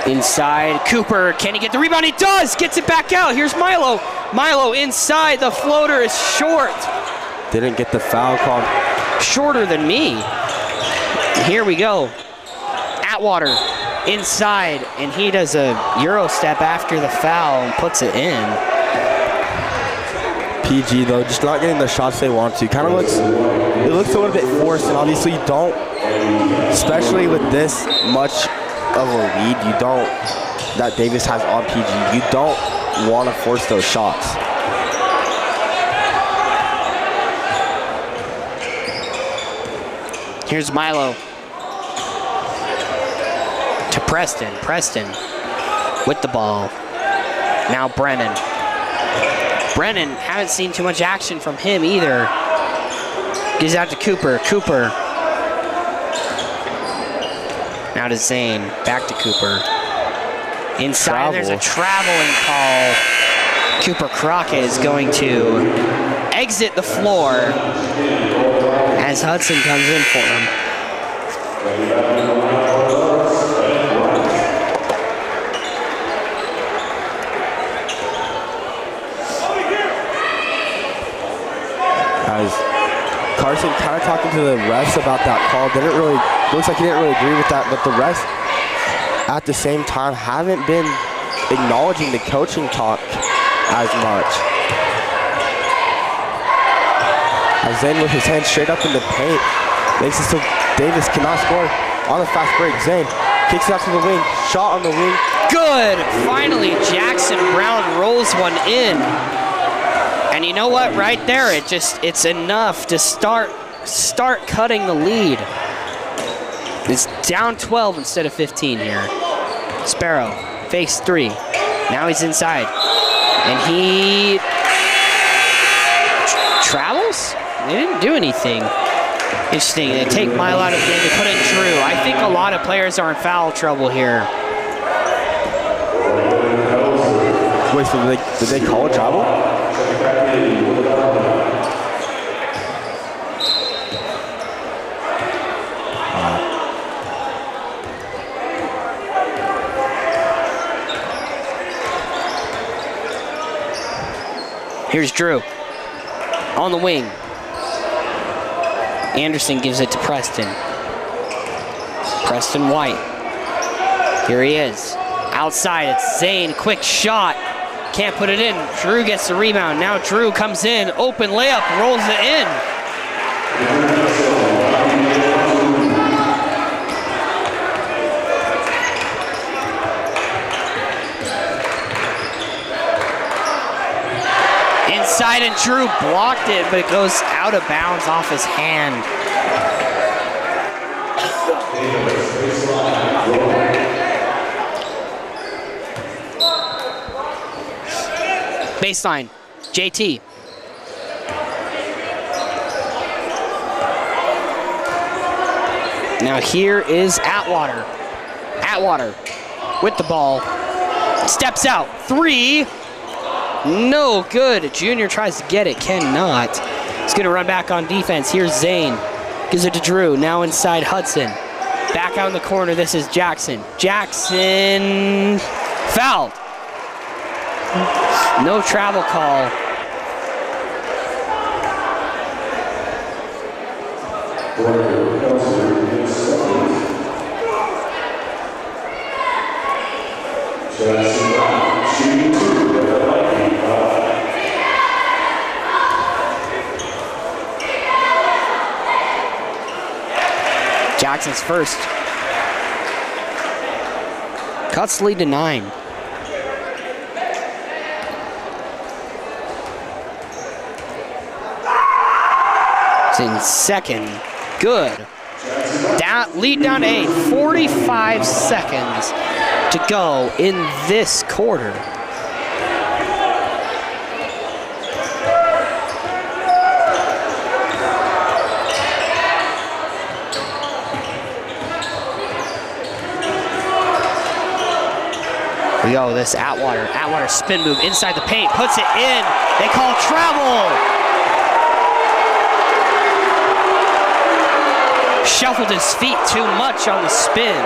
Inside, Cooper, can he get the rebound? He does! Gets it back out. Here's Milo. Milo inside, the floater is short. Didn't get the foul called. Shorter than me. Here we go. Atwater inside, and he does a Euro step after the foul and puts it in. PG though, just not getting the shots they want to. Kind of looks, it looks a little bit forced, and obviously you don't, especially with this much of a lead, you don't, that Davis has on PG, you don't want to force those shots. Here's Milo to Preston. Preston with the ball. Now Brennan. Brennan, haven't seen too much action from him either. Gives out to Cooper. Cooper. Now to Zane. Back to Cooper. Inside, there's a traveling call. Cooper Crockett is going to exit the floor as Hudson comes in for him. As Carson kind of talking to the refs about that call, looks like he didn't really agree with that, but the refs at the same time haven't been acknowledging the coaching talk as much. As Zane with his hand straight up in the paint, makes it so Davis cannot score on the fast break. Zane kicks it out to the wing, shot on the wing. Good! Finally, Jackson Brown rolls one in. And you know what, right there, it's enough to start cutting the lead. It's down 12 instead of 15 here. Sparrow, fakes 3. Now he's inside. And he travels? They didn't do anything. Interesting, they take Milo out of the game, they put in Drew. I think a lot of players are in foul trouble here. Wait, so did they call a travel? Here's Drew on the wing. Anderson gives it to Preston. Preston White. Here he is. Outside, it's Zane. Quick shot. Can't put it in. Drew gets the rebound. Now Drew comes in. Open layup. Rolls it in. Inside, and Drew blocked it, but it goes out of bounds off his hand. Baseline, JT. Now here is Atwater. Atwater with the ball. Steps out, 3. No good. Junior tries to get it, cannot. He's gonna run back on defense. Here's Zane. Gives it to Drew, now inside Hudson. Back out in the corner, this is Jackson. Jackson fouled. No travel call. Jackson's first. Cuts lead to 9. It's in second. Good. Lead down to 8. 45 seconds to go in this quarter. We go, this Atwater. Atwater spin move inside the paint, puts it in. They call travel. Shuffled his feet too much on the spin.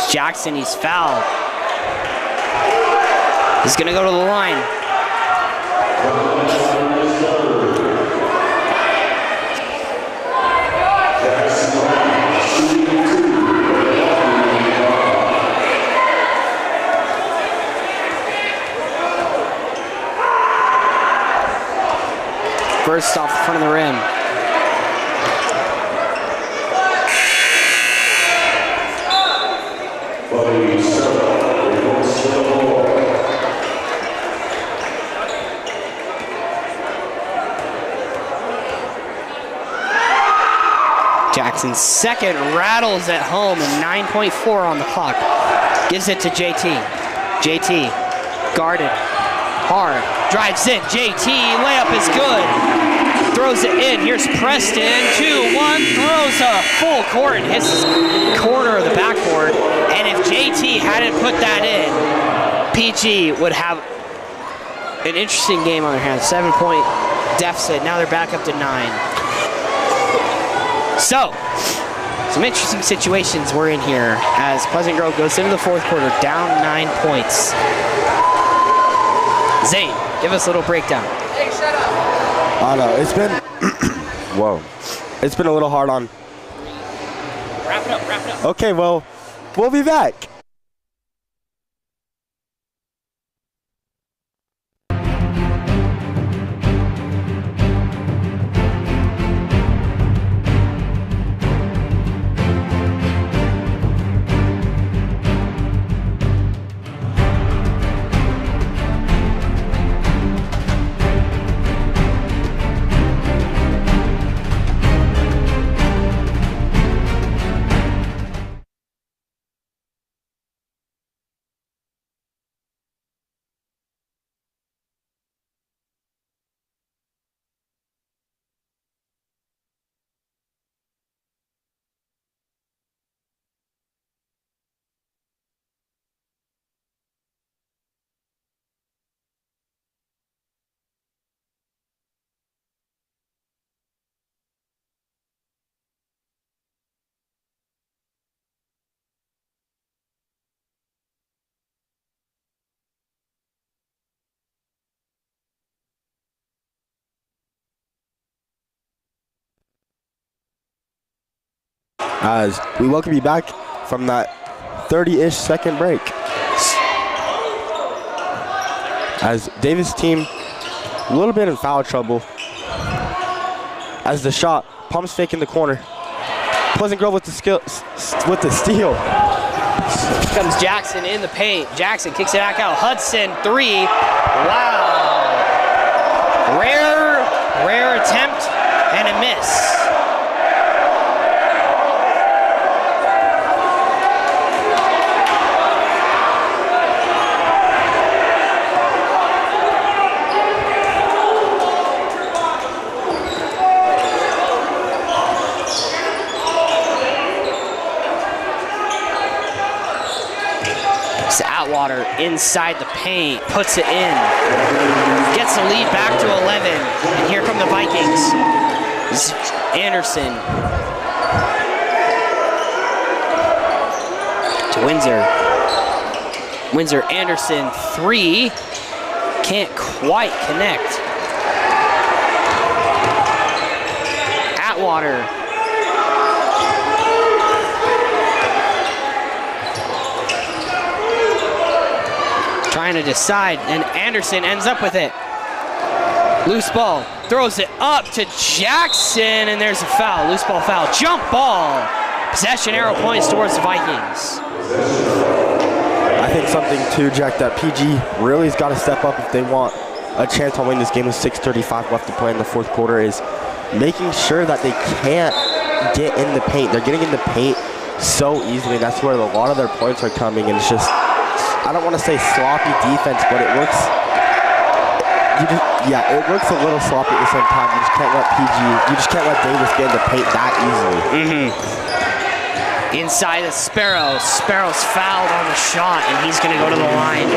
Jackson, he's fouled. He's gonna go to the line. First off the front of the rim. Jackson's second rattles at home and 9.4 on the clock. Gives it to JT. JT guarded hard, drives in. JT layup is good. Throws it in. Here's Preston. 2-1. Throws a full court and hits his corner of the backboard. And if JT hadn't put that in, PG would have an interesting game on their hands. 7-point deficit. Now they're back up to 9. So, some interesting situations we're in here as Pleasant Grove goes into the fourth quarter down 9 points. Zane, give us a little breakdown. I don't know. It's been whoa. It's been a little hard on. Wrap it up. Okay, well, we'll be back. As we welcome you back from that 30-ish second break. As Davis team a little bit in foul trouble. As the shot, pumps fake in the corner. Pleasant Grove with the steal. Comes Jackson in the paint. Jackson kicks it back out. Hudson, 3. Wow. Rare attempt and a miss. Atwater inside the paint, puts it in, gets the lead back to 11, and here come the Vikings. This is Anderson to Windsor. Anderson, 3, can't quite connect. Atwater. Trying to decide, and Anderson ends up with it. Loose ball, throws it up to Jackson, and there's a foul. Loose ball foul, jump ball. Possession arrow points towards the Vikings. I think something too, Jack, that PG really has got to step up if they want a chance on winning this game with 6:35 left to play in the fourth quarter, is making sure that they can't get in the paint. They're getting in the paint so easily, and that's where a lot of their points are coming, and it's just, I don't want to say sloppy defense, but it looks, it looks a little sloppy at the same time. You just can't let Davis get in the paint that easily. Inside of Sparrow. Sparrow's fouled on the shot, and he's going to go to the line.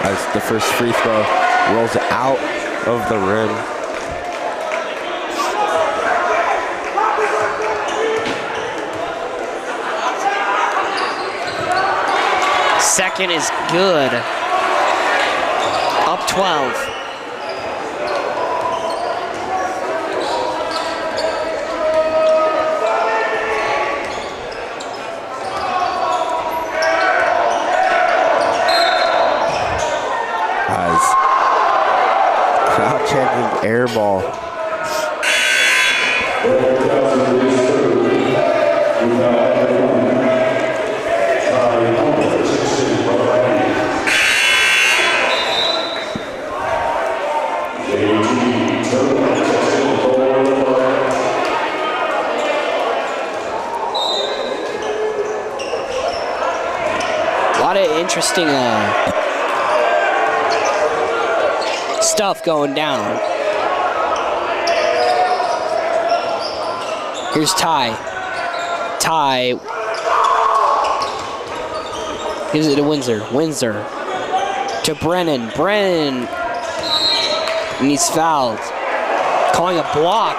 As the first free throw rolls out of the rim. Second is good. Up 12. chanting air ball. A lot of interesting stuff going down. Here's Ty. Ty gives it to Windsor. Windsor to Brennan. Brennan, and he's fouled. Calling a block.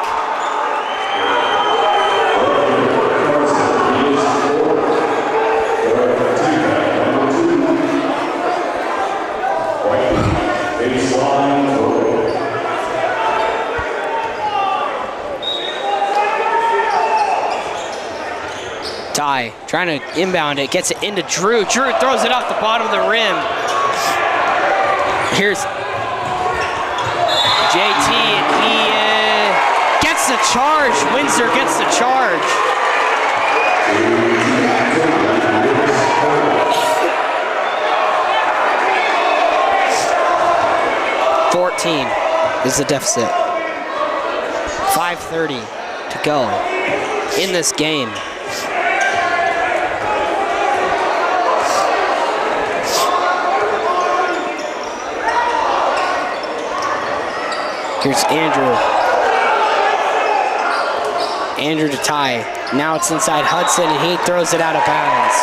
Ty trying to inbound it, gets it into Drew. Drew throws it off the bottom of the rim. Here's JT, and he gets the charge. Windsor gets the charge. $14 is the deficit. 5:30 to go in this game. Here's Andrew. Andrew to Ty. Now it's inside Hudson, and he throws it out of bounds.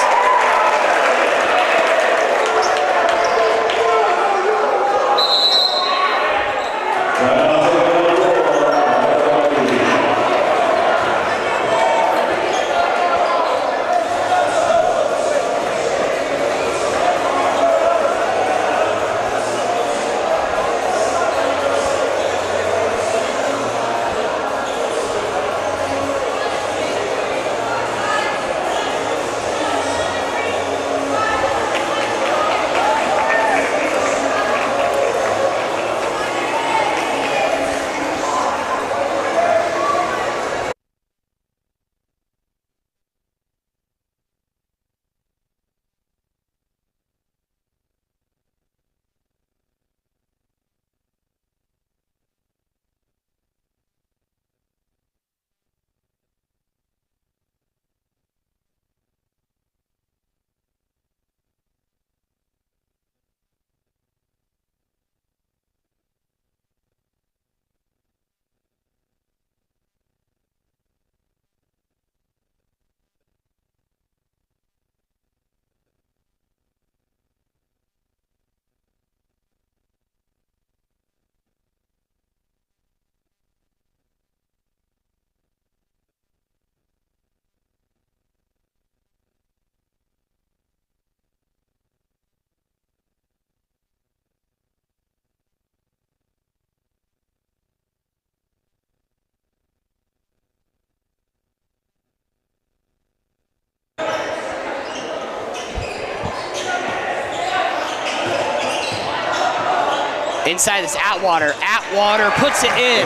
Inside is Atwater. Atwater puts it in.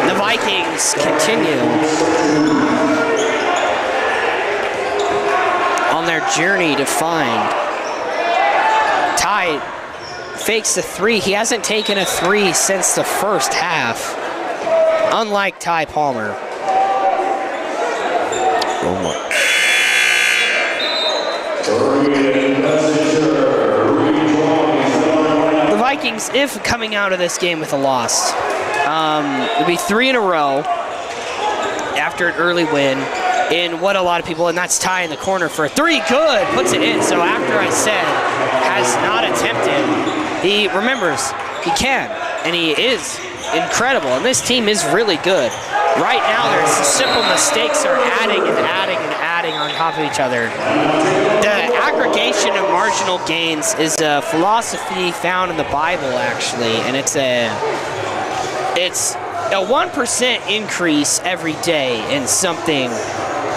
The Vikings continue on their journey to find. Ty fakes the three. He hasn't taken a three since the first half, unlike Ty Palmer. Oh my. The Vikings, if coming out of this game with a loss, it'll be 3 in a row after an early win in what a lot of people, and that's Ty in the corner for a three. Good, puts it in. So after I said has not attempted, he remembers he can, and he is incredible. And this team is really good. Right now, there's simple mistakes are adding and adding and adding on top of each other. The aggregation of marginal gains is a philosophy found in the Bible, actually, and it's a 1% increase every day in something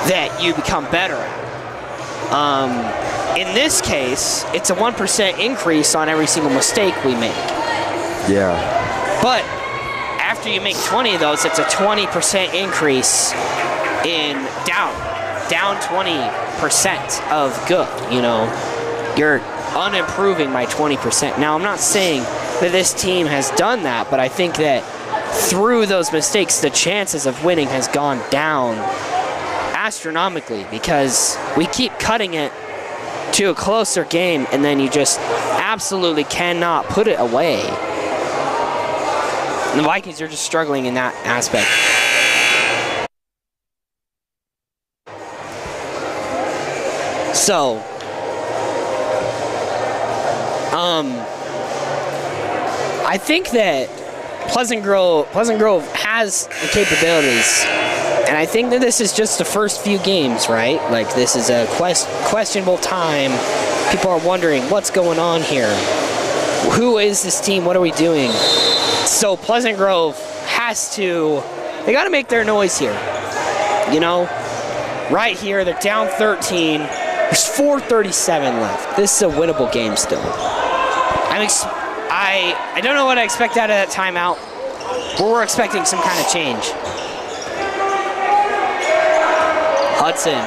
that you become better at. In this case, it's a 1% increase on every single mistake we make. Yeah. But after you make 20 of those, it's a 20% increase in down 20% of good. You know, you're unimproving by 20%. Now, I'm not saying that this team has done that, but I think that through those mistakes, the chances of winning has gone down astronomically because we keep cutting it to a closer game, and then you just absolutely cannot put it away. And the Vikings are just struggling in that aspect. So, I think that Pleasant Grove has the capabilities, and I think that this is just the first few games, right? Like, this is a questionable time. People are wondering what's going on here. Who is this team? What are we doing? So Pleasant Grove they got to make their noise here. You know, right here, they're down 13. There's 4:37 left. This is a winnable game still. I don't know what I expect out of that timeout, but we're expecting some kind of change. Hudson.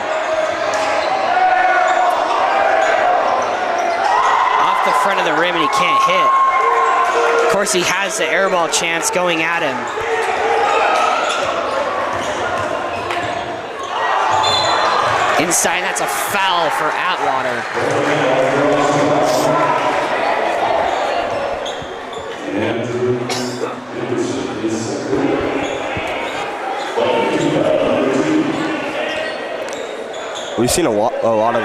Off the front of the rim, and he can't hit. Of course, he has the airball chance going at him. Inside, that's a foul for Atwater. We've seen a lot of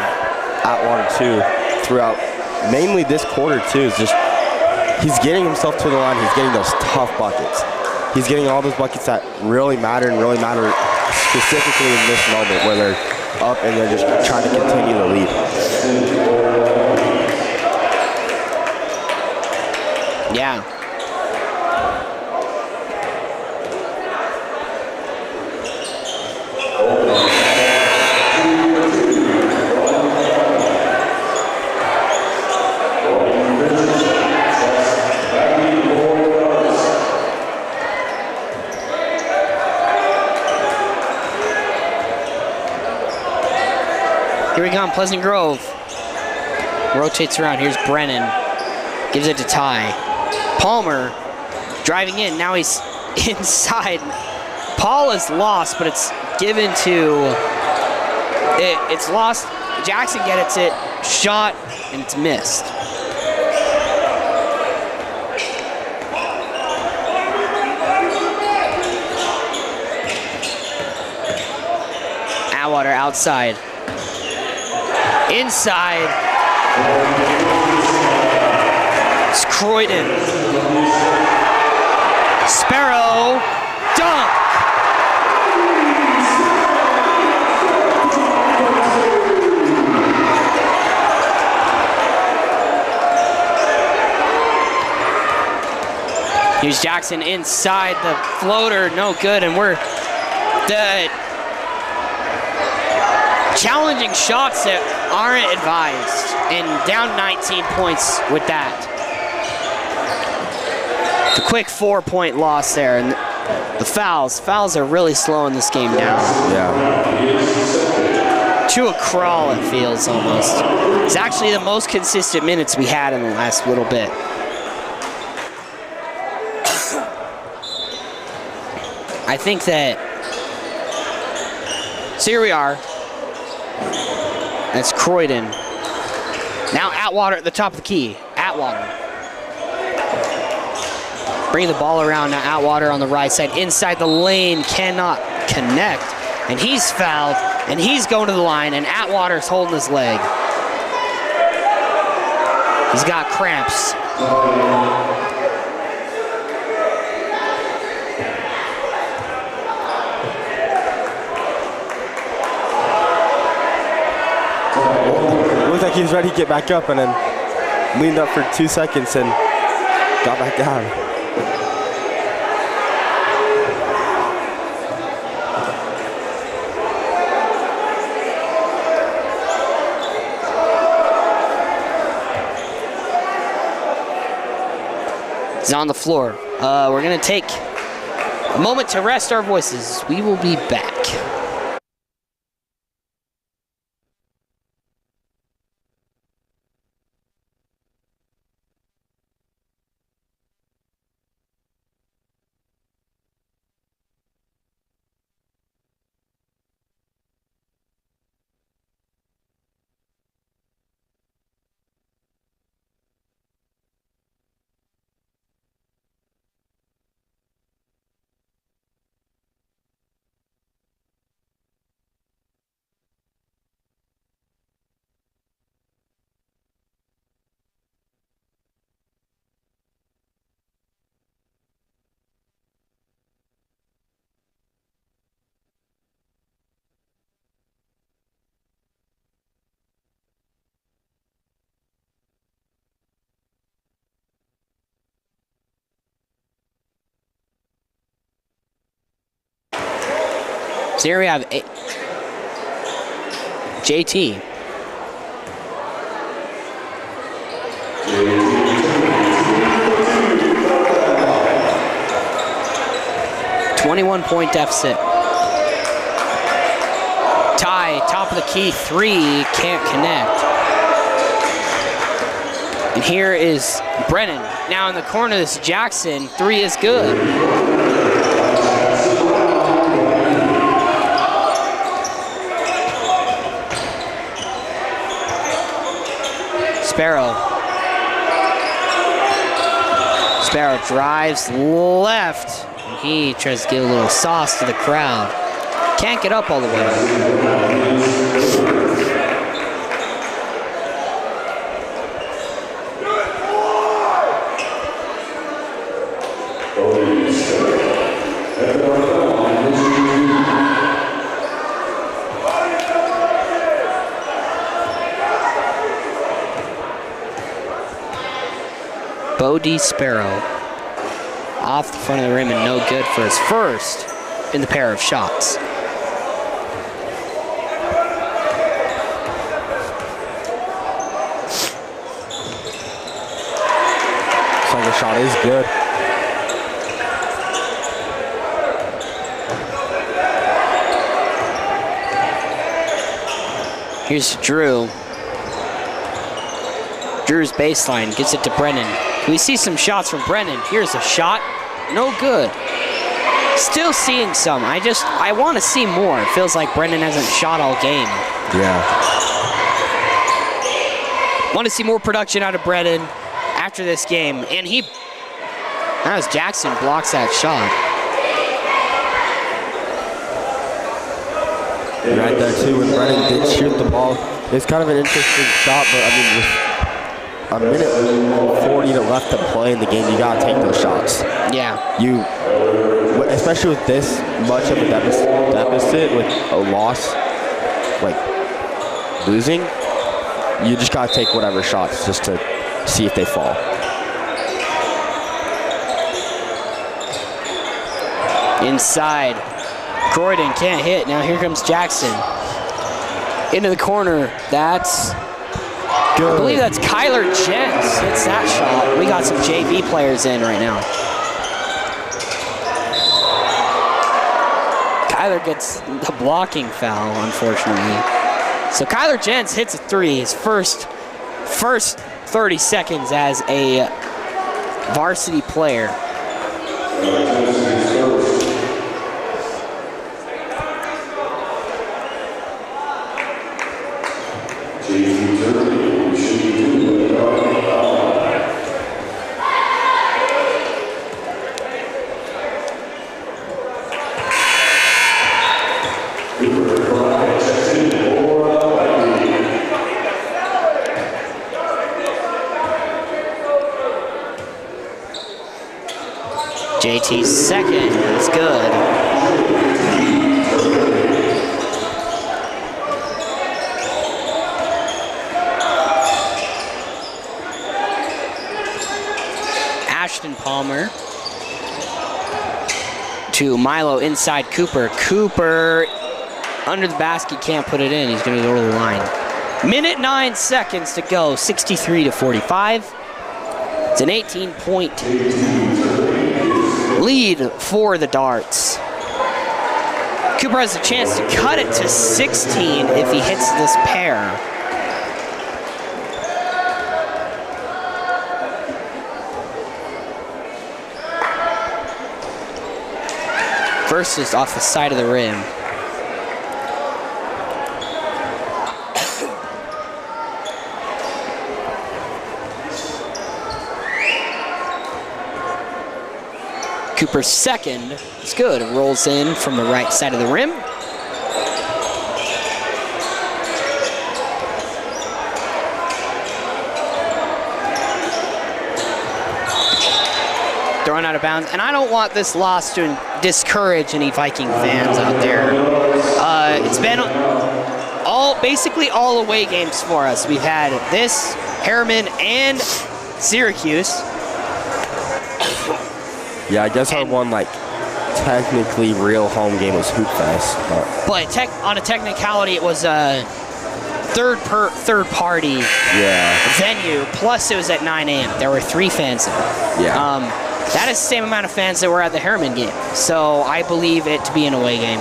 Atwater too throughout, mainly this quarter too. Is just he's getting himself to the line. He's getting those tough buckets. He's getting all those buckets that really matter specifically in this moment where they're up and they're just trying to continue the lead. Yeah. Here we come, Pleasant Grove. Rotates around. Here's Brennan. Gives it to Ty. Palmer driving in. Now he's inside. Paul is lost, but it's given to... It's lost. Jackson gets it. Shot, and it's missed. Atwater outside. Inside. It's Croydon. Sparrow. Dunk. Here's Jackson inside the floater. No good. And we're the challenging shots that aren't advised, and down 19 points with that. The quick 4-point loss there, and the fouls are really slowing this game down. Yeah. To a crawl, it feels almost. It's actually the most consistent minutes we had in the last little bit. I think that, so here we are. That's Croydon. Now Atwater at the top of the key. Atwater. Bring the ball around. Now Atwater on the right side. Inside the lane. Cannot connect. And he's fouled. And he's going to the line. And Atwater's holding his leg. He's got cramps. Looked like he was ready to get back up and then leaned up for 2 seconds and got back down. He's on the floor. We're going to take a moment to rest our voices. We will be back. So here we have JT. .21 deficit. Ty, top of the key, 3, can't connect. And here is Brennan. Now in the corner, this is Jackson, 3 is good. Sparrow drives left, and he tries to get a little sauce to the crowd. Can't get up all the way. Bodie Sparrow off the front of the rim and no good for his first in the pair of shots. Second shot is good. Here's Drew. Drew's baseline gets it to Brennan. We see some shots from Brennan. Here's a shot, no good. Still seeing some. I want to see more. It feels like Brennan hasn't shot all game. Yeah. Want to see more production out of Brennan after this game. And that was Jackson blocks that shot. Right there too, when Brennan did shoot the ball. It's kind of an interesting shot, but I mean, with a minute 40 left to play in the game, you gotta take those shots. Yeah. Especially with this much of a deficit with a loss, like losing, you just gotta take whatever shots just to see if they fall. Inside, Croydon can't hit. Now here comes Jackson. Into the corner, that's good. I believe that's Kyler Jens. Hits that shot. We got some JV players in right now. Kyler gets the blocking foul, unfortunately. So Kyler Jens hits a 3, his first 30 seconds as a varsity player. JT's second is good. Ashton Palmer to Milo inside Cooper. Cooper under the basket, can't put it in. He's going to go to the line. Minute 9 seconds to go, 63-45. It's an 18-point lead for the Darts. Cooper has a chance to cut it to 16 if he hits this pair. First is off the side of the rim. Cooper's second is good. It rolls in from the right side of the rim. Thrown out of bounds. And I don't want this loss to discourage any Viking fans out there. It's been basically all away games for us. We've had this, Harriman, and Syracuse. Yeah, I guess our one, like, technically real home game was Hoop Fest. But on a technicality, it was a third-party venue, plus it was at 9 a.m. There were 3 fans there. Yeah. That is the same amount of fans that were at the Harriman game. So I believe it to be an away game.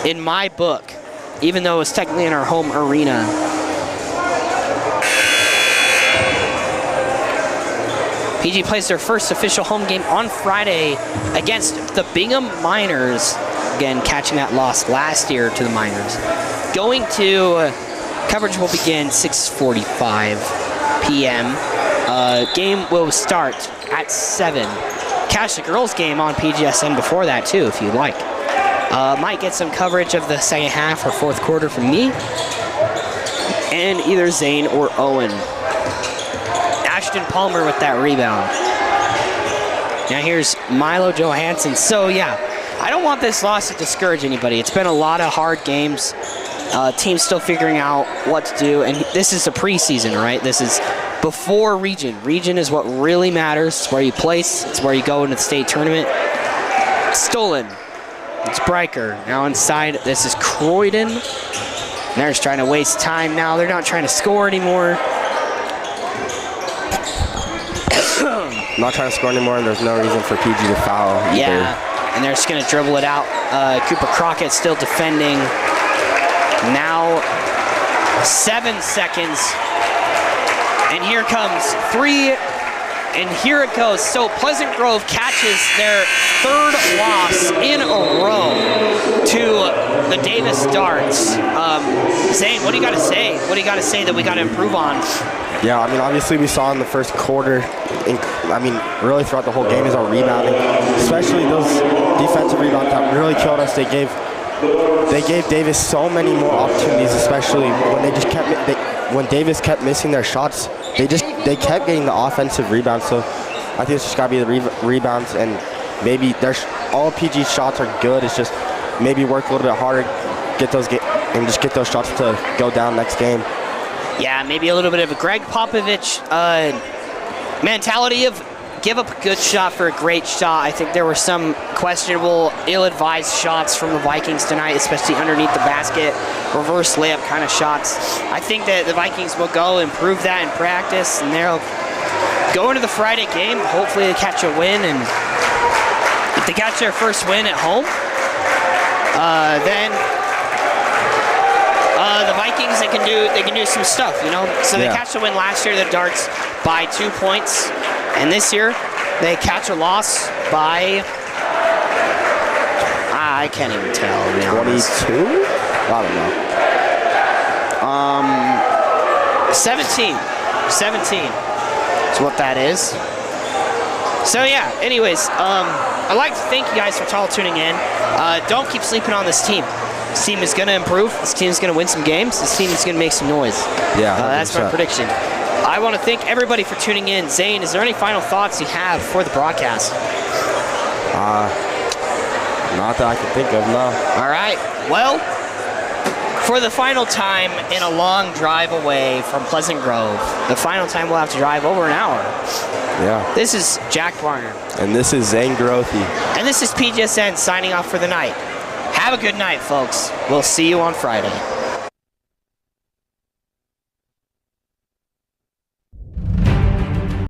In my book, even though it was technically in our home arena. PG plays their first official home game on Friday against the Bingham Miners. Again, catching that loss last year to the Miners. Coverage will begin 6:45 p.m. Game will start at 7. Catch the girls game on PGSN before that too, if you'd like. Might get some coverage of the second half or fourth quarter from me. And either Zane or Owen. Ashton Palmer with that rebound. Now here's Milo Johansson. So yeah, I don't want this loss to discourage anybody. It's been a lot of hard games. Teams still figuring out what to do. And this is a preseason, right? This is before region. Region is what really matters. It's where you place. It's where you go into the state tournament. Stolen. It's Breiker. Now inside, this is Croydon. They're just trying to waste time now. They're not trying to score anymore. Not trying to score anymore, and there's no reason for PG to foul either. Yeah, and they're just going to dribble it out. Cooper Crockett still defending. Now 7 seconds. And here comes 3, and here it goes. So Pleasant Grove catches their 3rd loss in a row to the Davis Darts. Zane, what do you got to say? What do you got to say that we got to improve on? Yeah, I mean, obviously we saw in the first quarter, really throughout the whole game is our rebounding, especially those defensive rebounds that really killed us. They gave Davis so many more opportunities, especially when they just when Davis kept missing their shots. They kept getting the offensive rebounds. So I think it's just got to be the rebounds, and maybe all PG shots are good. It's just maybe work a little bit harder, get those shots to go down next game. Yeah, maybe a little bit of a Greg Popovich mentality of give up a good shot for a great shot. I think there were some questionable, ill-advised shots from the Vikings tonight, especially underneath the basket, reverse layup kind of shots. I think that the Vikings will go improve that in practice, and they'll go into the Friday game. Hopefully they catch a win, and if they catch their first win at home, then the Vikings, they can do some stuff, you know. So they catch a win last year, the Darts, by 2 points, and this year they catch a loss by I can't even tell. 22? I don't know. 17 is what that is. So yeah, anyways, I'd like to thank you guys for all tuning in. Don't keep sleeping on this team. This team is going to improve. This team is going to win some games. This team is going to make some noise. Yeah, that's my prediction. I want to thank everybody for tuning in. Zane, is there any final thoughts you have for the broadcast? Not that I can think of, no. All right. Well, for the final time in a long drive away from Pleasant Grove, the final time we'll have to drive over an hour. Yeah. This is Jack Barner. And this is Zane Grothy. And this is PGSN signing off for the night. Have a good night, folks. We'll see you on Friday.